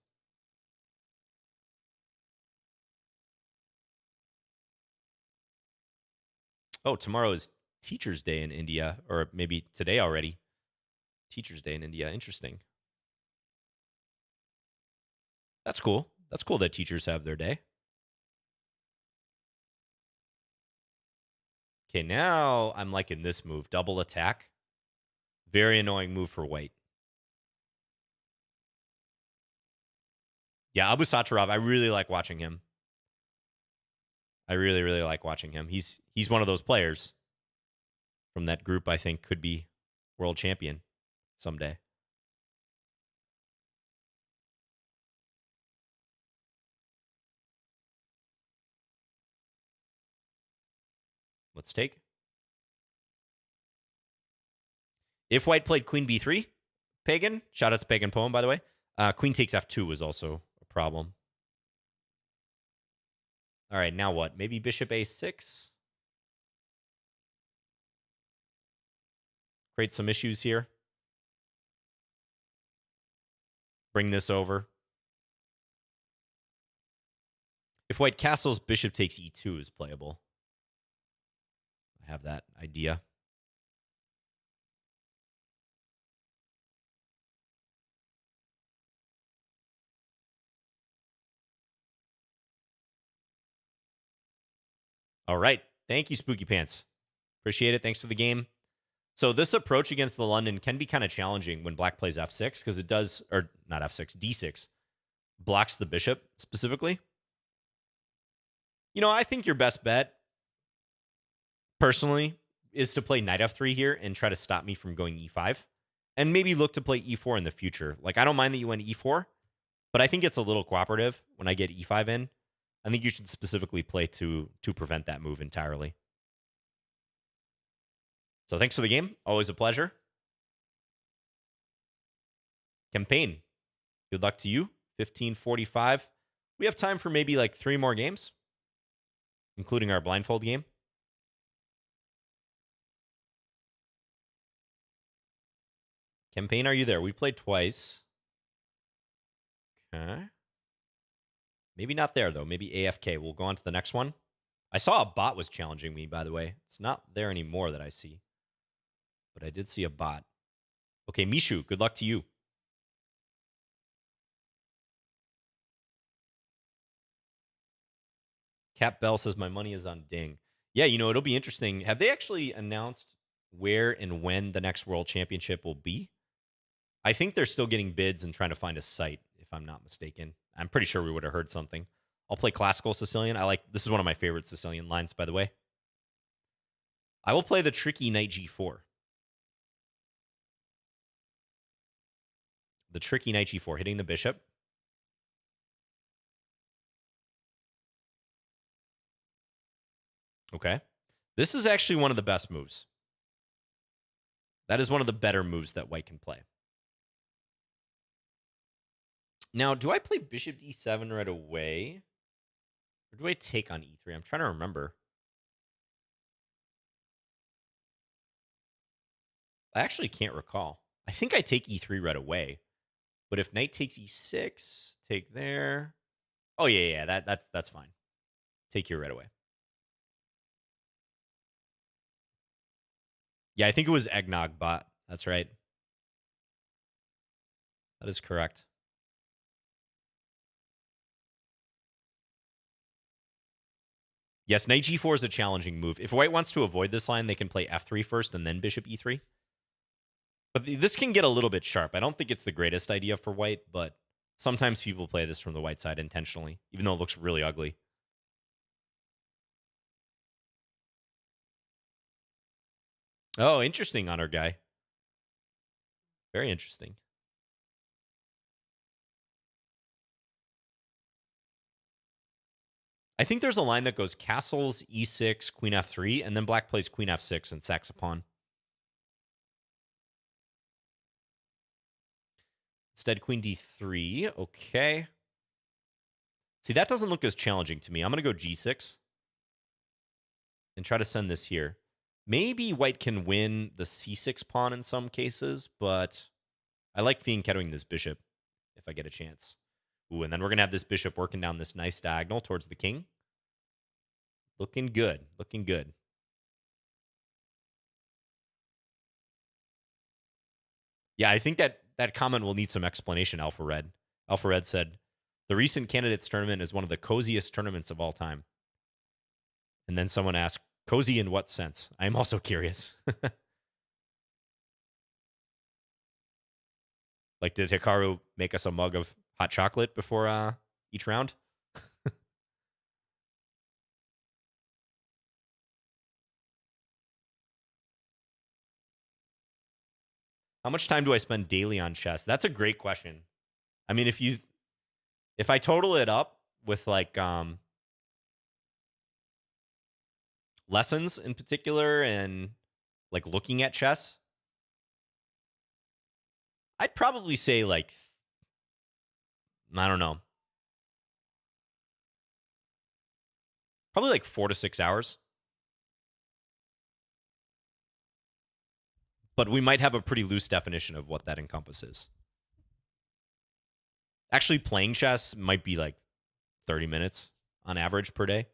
Oh, tomorrow is Teacher's Day in India, or maybe today already. Teacher's Day in India. Interesting. That's cool. That's cool that teachers have their day. Okay, now I'm liking this move. Double attack. Very annoying move for white. Yeah, Abu Satarov, I really like watching him. I really, really like watching him. He's one of those players from that group I think could be world champion someday. Let's take. If white played queen b3, Pagan, shout out to Pagan Poem, by the way, queen takes f2 was also a problem. All right, now what? Maybe bishop a6? Create some issues here. Bring this over. If white castles, bishop takes e2 is playable. I have that idea. All right. Thank you, Spooky Pants. Appreciate it. Thanks for the game. So this approach against the London can be kind of challenging when black plays f6 because it does, or not f6, d6, blocks the bishop specifically. I think your best bet, personally, is to play knight f3 here and try to stop me from going e5. And maybe look to play e4 in the future. Like, I don't mind that you went e4, but I think it's a little cooperative when I get e5 in. I think you should specifically play to prevent that move entirely. So thanks for the game. Always a pleasure. Campaign. Good luck to you. 15:45. We have time for maybe like 3 more games, including our blindfold game. Campaign, are you there? We played twice. Okay. Maybe not there, though. Maybe AFK. We'll go on to the next one. I saw a bot was challenging me, by the way. It's not there anymore that I see. But I did see a bot. Okay, Mishu, good luck to you. Cap Bell says my money is on Ding. Yeah, it'll be interesting. Have they actually announced where and when the next World Championship will be? I think they're still getting bids and trying to find a site, if I'm not mistaken. I'm pretty sure we would have heard something. I'll play Classical Sicilian. This is one of my favorite Sicilian lines, by the way. I will play the tricky Knight G4. The tricky Knight G4, hitting the bishop. Okay. This is actually one of the best moves. That is one of the better moves that white can play. Now, do I play bishop d7 right away? Or do I take on e3? I'm trying to remember. I actually can't recall. I think I take e3 right away. But if knight takes e6, take there. Oh, yeah, that's fine. Take here right away. Yeah, I think it was Eggnog bot. That's right. That is correct. Yes, knight g4 is a challenging move. If white wants to avoid this line, they can play f3 first and then bishop e3. But this can get a little bit sharp. I don't think it's the greatest idea for white, but sometimes people play this from the white side intentionally, even though it looks really ugly. Oh, interesting, Honor Guy. Very interesting. I think there's a line that goes castles, e6, queen f3, and then black plays queen f6 and sacks a pawn. Instead, queen d3. Okay. See, that doesn't look as challenging to me. I'm going to go g6 and try to send this here. Maybe white can win the c6 pawn in some cases, but I like fianchettoing this bishop if I get a chance. Ooh, and then we're going to have this bishop working down this nice diagonal towards the king. Looking good. Looking good. Yeah, I think that comment will need some explanation, Alpha Red. Alpha Red said, the recent candidates tournament is one of the coziest tournaments of all time. And then someone asked, cozy in what sense? I'm also curious. Like, did Hikaru make us a mug of hot chocolate before each round? How much time do I spend daily on chess? That's a great question. I mean, if I total it up with like lessons in particular and like looking at chess, I'd probably say like, I don't know, probably like 4 to 6 hours. But we might have a pretty loose definition of what that encompasses. Actually, playing chess might be like 30 minutes on average per day.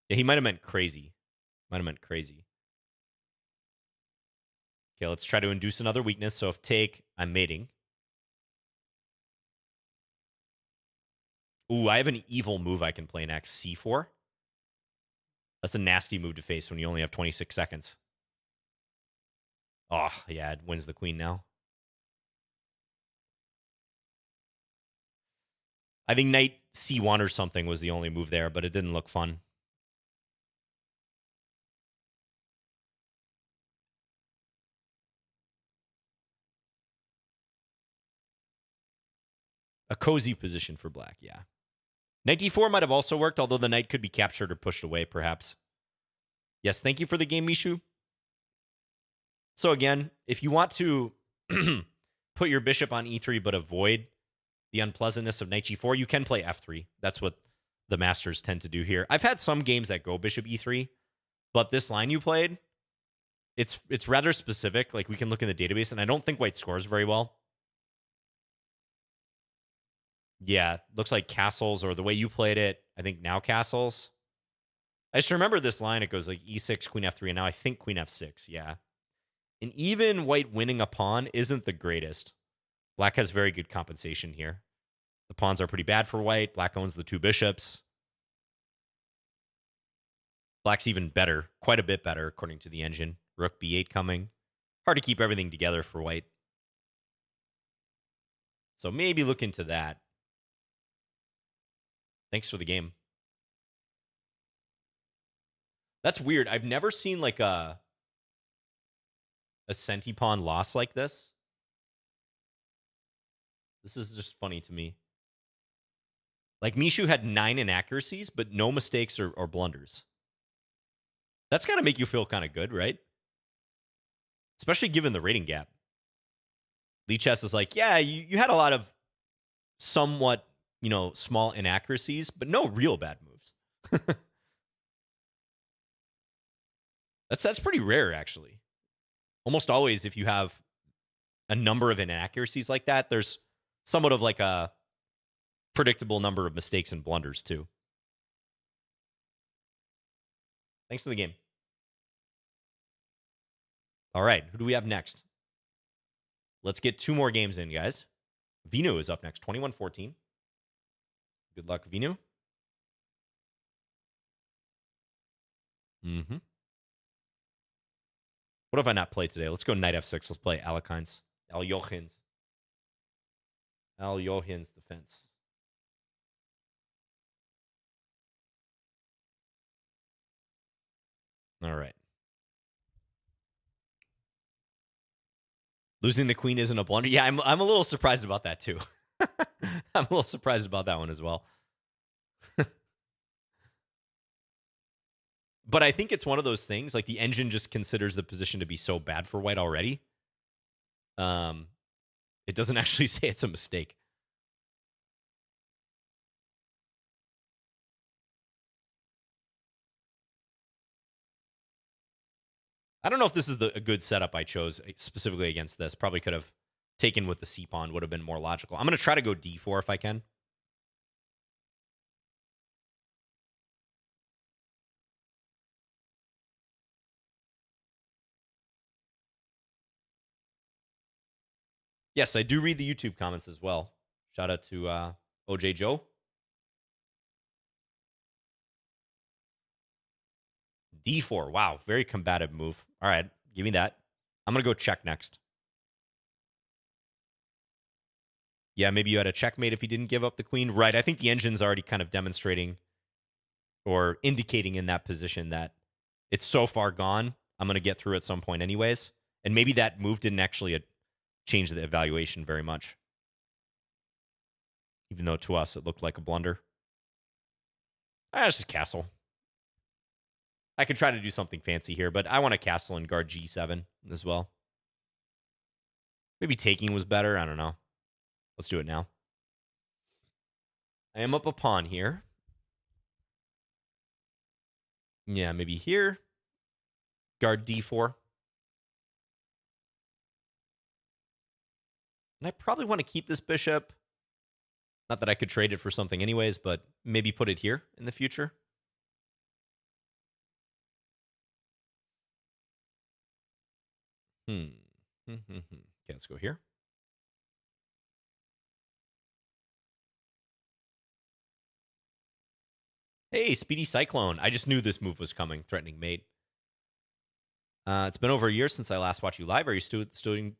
Yeah, he might have meant crazy. Might have meant crazy. Okay, let's try to induce another weakness. So if take, I'm mating. Ooh, I have an evil move I can play next. C4. That's a nasty move to face when you only have 26 seconds. Oh, yeah, it wins the queen now. I think knight C1 or something was the only move there, but it didn't look fun. A cozy position for black, yeah. Knight d4 might have also worked, although the knight could be captured or pushed away, perhaps. Yes, thank you for the game, Mishu. So again, if you want to put your bishop on e3 but avoid the unpleasantness of knight g4, you can play f3. That's what the masters tend to do here. I've had some games that go bishop e3, but this line you played, it's rather specific. Like we can look in the database, and I don't think white scores very well. Yeah, looks like castles or the way you played it. I think now castles. I just remember this line. It goes like e6, queen f3, and now I think queen f6. Yeah, and even white winning a pawn isn't the greatest. Black has very good compensation here. The pawns are pretty bad for white. Black owns the two bishops. Black's even better, quite a bit better, according to the engine. Rook b8 coming. Hard to keep everything together for white. So maybe look into that. Thanks for the game. That's weird. I've never seen like a centi pawn loss like this. This is just funny to me. Like Mishu had 9 inaccuracies, but no mistakes or blunders. That's got to make you feel kind of good, right? Especially given the rating gap. Lichess is like, yeah, you had a lot of somewhat, small inaccuracies, but no real bad moves. That's pretty rare, actually. Almost always, if you have a number of inaccuracies like that, there's somewhat of like a predictable number of mistakes and blunders, too. Thanks for the game. All right, who do we have next? Let's get 2 more games in, guys. Vinu is up next, 21-14. Good luck, Vinu. Mm-hmm. What have I not played today? Let's go knight f6. Let's play Alekhine's. Al-Jochins. Al-Jochins defense. All right. Losing the queen isn't a blunder. Yeah, I'm a little surprised about that, too. I'm a little surprised about that one as well. But I think it's one of those things, like the engine just considers the position to be so bad for white already. It doesn't actually say it's a mistake. I don't know if this is a good setup I chose specifically against this. Probably could have taken with the c pawn, would have been more logical. I'm going to try to go d4 if I can. Yes, I do read the YouTube comments as well. Shout out to OJ Joe. D4. Wow, very combative move. All right, give me that. I'm going to go check next. Yeah, maybe you had a checkmate if he didn't give up the queen. Right, I think the engine's already kind of demonstrating or indicating in that position that it's so far gone, I'm going to get through at some point anyways. And maybe that move didn't actually change the evaluation very much. Even though to us it looked like a blunder. It's just castle. I could try to do something fancy here, but I want to castle and guard g7 as well. Maybe taking was better. I don't know. Let's do it now. I am up a pawn here. Yeah, maybe here. Guard d4. And I probably want to keep this bishop. Not that I could trade it for something anyways, but maybe put it here in the future. Okay, let's go here. Hey, Speedy Cyclone. I just knew this move was coming. Threatening mate. It's been over a year since I last watched you live. Are you still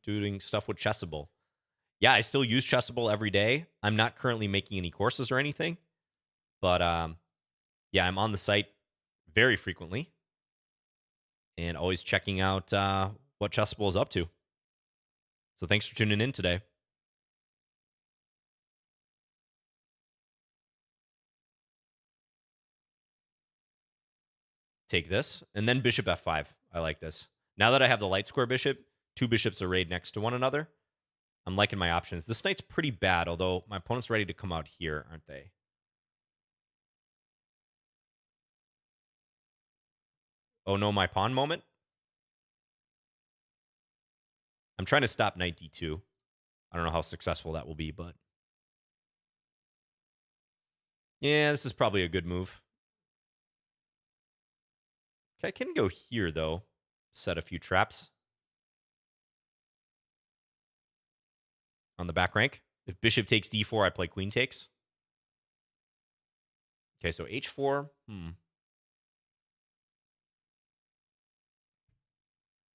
doing stuff with Chessable? Yeah, I still use Chessable every day. I'm not currently making any courses or anything. But yeah, I'm on the site very frequently. And always checking out what Chessable is up to. So thanks for tuning in today. Take this, and then bishop f5. I like this. Now that I have the light square bishop, 2 bishops arrayed next to one another. I'm liking my options. This knight's pretty bad, although my opponent's ready to come out here, aren't they? Oh no, my pawn moment? I'm trying to stop knight d2. I don't know how successful that will be, but yeah, this is probably a good move. Okay, I can go here, though. Set a few traps on the back rank. If bishop takes d4, I play queen takes. Okay, so h4. Do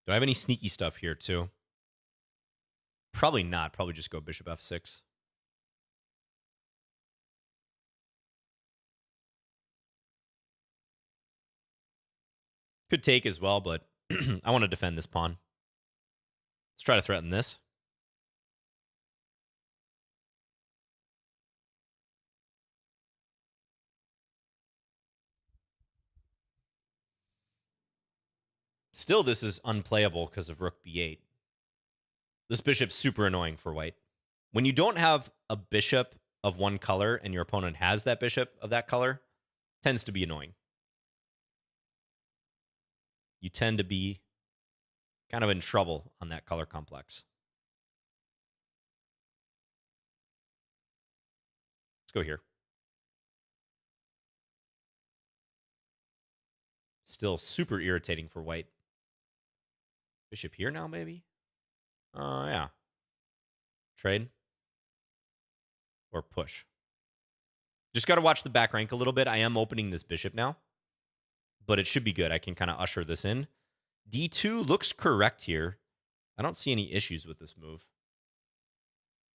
I have any sneaky stuff here, too? Probably not. Probably just go bishop f6. Could take as well, but I want to defend this pawn. Let's try to threaten this. Still, this is unplayable because of rook b8. This bishop's super annoying for white. When you don't have a bishop of one color and your opponent has that bishop of that color, tends to be annoying. You tend to be kind of in trouble on that color complex. Let's go here. Still super irritating for white. Bishop here now, maybe? Yeah. Trade. Or push. Just got to watch the back rank a little bit. I am opening this bishop now. But it should be good. I can kind of usher this in. D2 looks correct here. I don't see any issues with this move.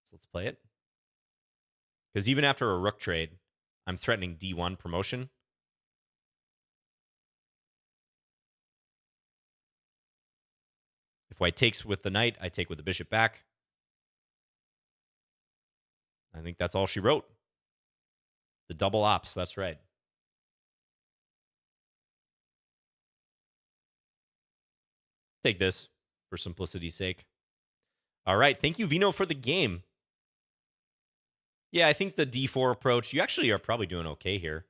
So let's play it. Because even after a rook trade, I'm threatening D1 promotion. If white takes with the knight, I take with the bishop back. I think that's all she wrote. The double ops, that's right. Take this for simplicity's sake. All right, thank you, Vino, for the game. Yeah, I think the D4 approach, you actually are probably doing okay here.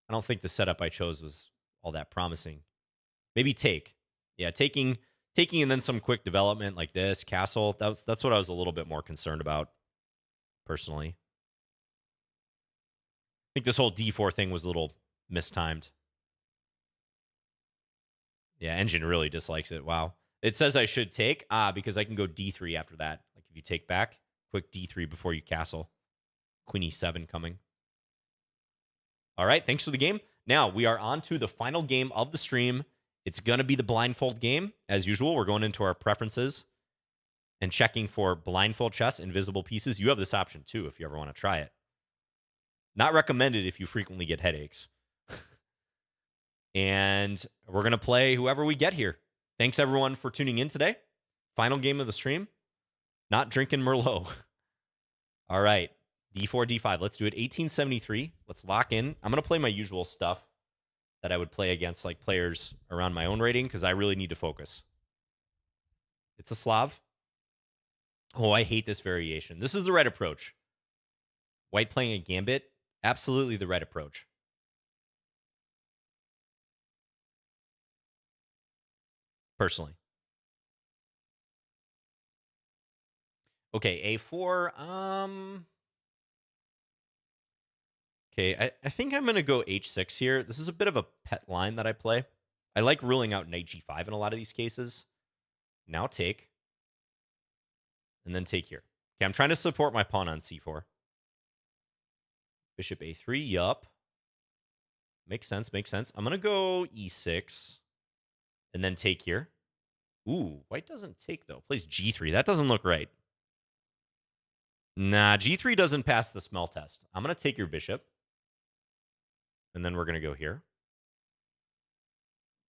I don't think the setup I chose was all that promising. Maybe take. Yeah, taking and then some quick development like this, castle. That's what I was a little bit more concerned about, personally. I think this whole D4 thing was a little mistimed. Yeah, Engine really dislikes it. Wow. It says I should take. Because I can go D3 after that. Like if you take back, quick D3 before you castle. Queen E7 coming. All right, thanks for the game. Now, we are on to the final game of the stream. It's going to be the blindfold game. As usual, we're going into our preferences and checking for blindfold chess, invisible pieces. You have this option, too, if you ever want to try it. Not recommended if you frequently get headaches. And we're going to play whoever we get here. Thanks, everyone, for tuning in today. Final game of the stream. Not drinking Merlot. All right. D4, D5. Let's do it. 1873. Let's lock in. I'm going to play my usual stuff that I would play against like players around my own rating because I really need to focus. It's a Slav. Oh, I hate this variation. This is the right approach. White playing a gambit. Absolutely the right approach. Personally. Okay, A4. Okay, I think I'm going to go H6 here. This is a bit of a pet line that I play. I like ruling out knight G5 in a lot of these cases. Now take. And then take here. Okay, I'm trying to support my pawn on C4. Bishop A3, yup. Makes sense, makes sense. I'm going to go E6. And then take here. Ooh, white doesn't take, though. Plays G3. That doesn't look right. Nah, G3 doesn't pass the smell test. I'm going to take your bishop. And then we're going to go here.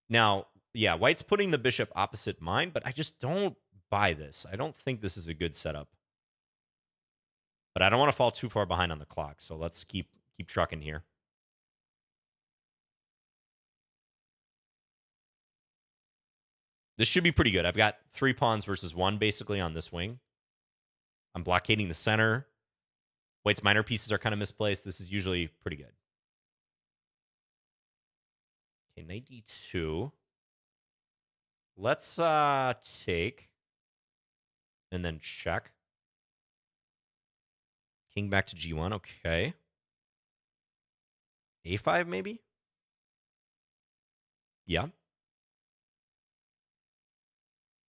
Now, yeah, white's putting the bishop opposite mine, but I just don't buy this. I don't think this is a good setup. But I don't want to fall too far behind on the clock, so let's keep trucking here. This should be pretty good. I've got 3 pawns versus 1, basically, on this wing. I'm blockading the center. White's minor pieces are kind of misplaced. This is usually pretty good. Okay, knight d2. Let's take. and then check. King back to G1. Okay. A5 maybe? Yeah.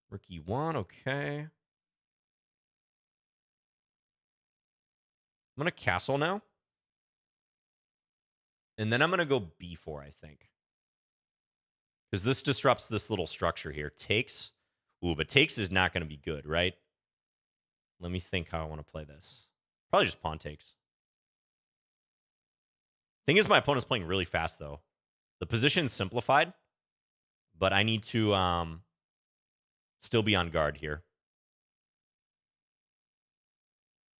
Rook E1. Okay. I'm going to castle now. And then I'm going to go B4, I think. Because this disrupts this little structure here. Takes. Ooh, but takes is not going to be good, right? Let me think how I want to play this. Probably just pawn takes. Thing is, my opponent's playing really fast, though. The position's simplified, but I need to still be on guard here.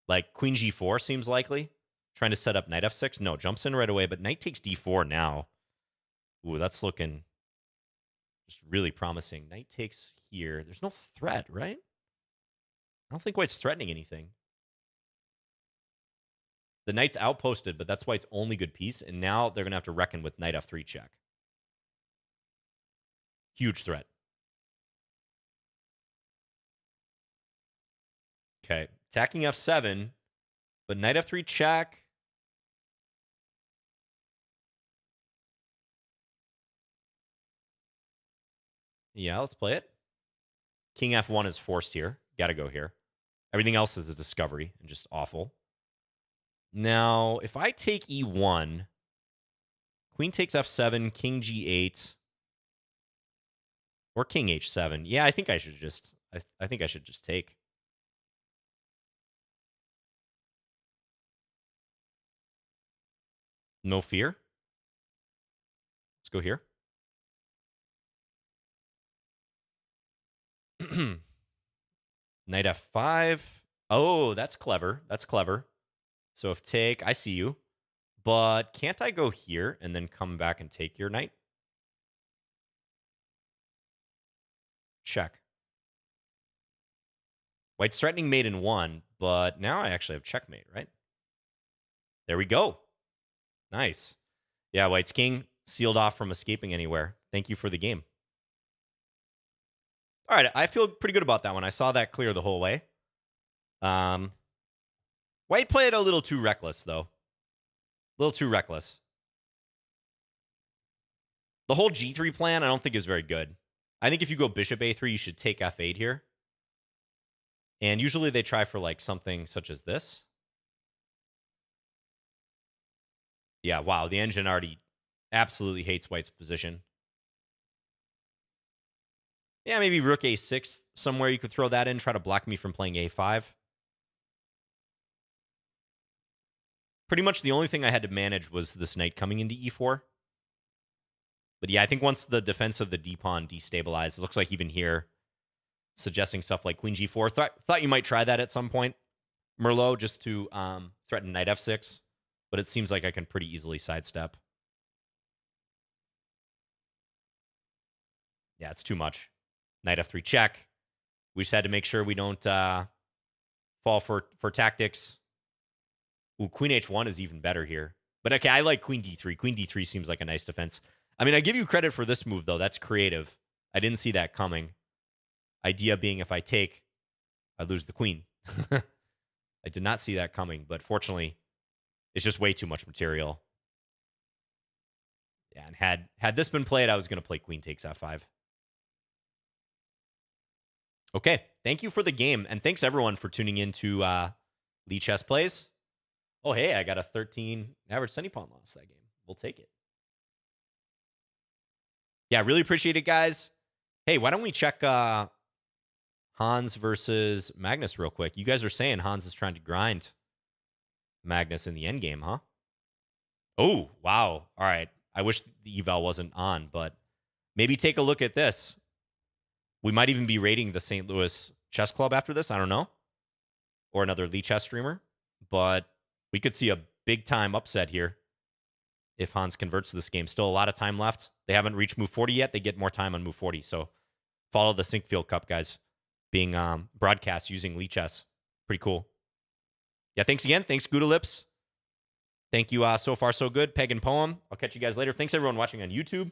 Like, queen G4 seems likely. Trying to set up knight F6. No, jumps in right away, but knight takes D4 now. Ooh, that's looking just really promising. Knight takes here. There's no threat, right? I don't think white's threatening anything. The knight's outposted, but that's white's only good piece, and now they're going to have to reckon with knight F3 check. Huge threat. Okay, attacking F7, but knight F3 check. Yeah, let's play it. King F1 is forced here. Got to go here. Everything else is a discovery and just awful. Now, if I take E1, queen takes F7, king G8, or king H7. Yeah, I think I should just I think I should just take. No fear. Let's go here. Knight F5. Oh, that's clever. That's clever. So if take, I see you. But can't I go here and then come back and take your knight? Check. White's threatening mate in 1, but now I actually have checkmate, right? There we go. Nice. Yeah, white's king sealed off from escaping anywhere. Thank you for the game. All right, I feel pretty good about that one. I saw that clear the whole way. White played a little too reckless, though. A little too reckless. The whole G3 plan, I don't think is very good. I think if you go bishop A3, you should take F8 here. And usually they try for like something such as this. Yeah, wow, the engine already absolutely hates white's position. Yeah, maybe rook A6 somewhere you could throw that in, try to block me from playing A5. Pretty much the only thing I had to manage was this knight coming into E4. But yeah, I think once the defense of the d-pawn destabilized, it looks like even here, suggesting stuff like queen G4. Thought you might try that at some point, Merlot, just to threaten knight F6. But it seems like I can pretty easily sidestep. Yeah, it's too much. Knight F3 check. We just had to make sure we don't fall for tactics. Ooh, queen H1 is even better here. But okay, I like queen D3. Queen D3 seems like a nice defense. I mean, I give you credit for this move, though. That's creative. I didn't see that coming. Idea being if I take, I lose the queen. I did not see that coming, but fortunately, it's just way too much material. Yeah, and had this been played, I was going to play queen takes F5. Okay, thank you for the game, and thanks everyone for tuning in to Lichess Plays. Oh, hey, I got a 13 average Sunny Pawn loss that game. We'll take it. Yeah, really appreciate it, guys. Hey, why don't we check Hans versus Magnus real quick? You guys are saying Hans is trying to grind Magnus in the endgame, huh? Oh, wow. All right. I wish the eval wasn't on, but maybe take a look at this. We might even be rating the St. Louis Chess Club after this. I don't know. Or another Lichess streamer. But we could see a big-time upset here if Hans converts this game. Still a lot of time left. They haven't reached move 40 yet. They get more time on move 40. So follow the Sinkfield Cup, guys, being broadcast using Lichess. Pretty cool. Yeah, thanks again. Thanks, Gouda Lips. Thank you. So far, so good. Pagan Poem. I'll catch you guys later. Thanks, everyone watching on YouTube.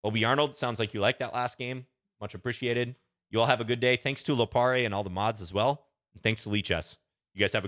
Obi Arnold, sounds like you liked that last game. Much appreciated. You all have a good day. Thanks to Lopare and all the mods as well. And thanks to Lichess. You guys have a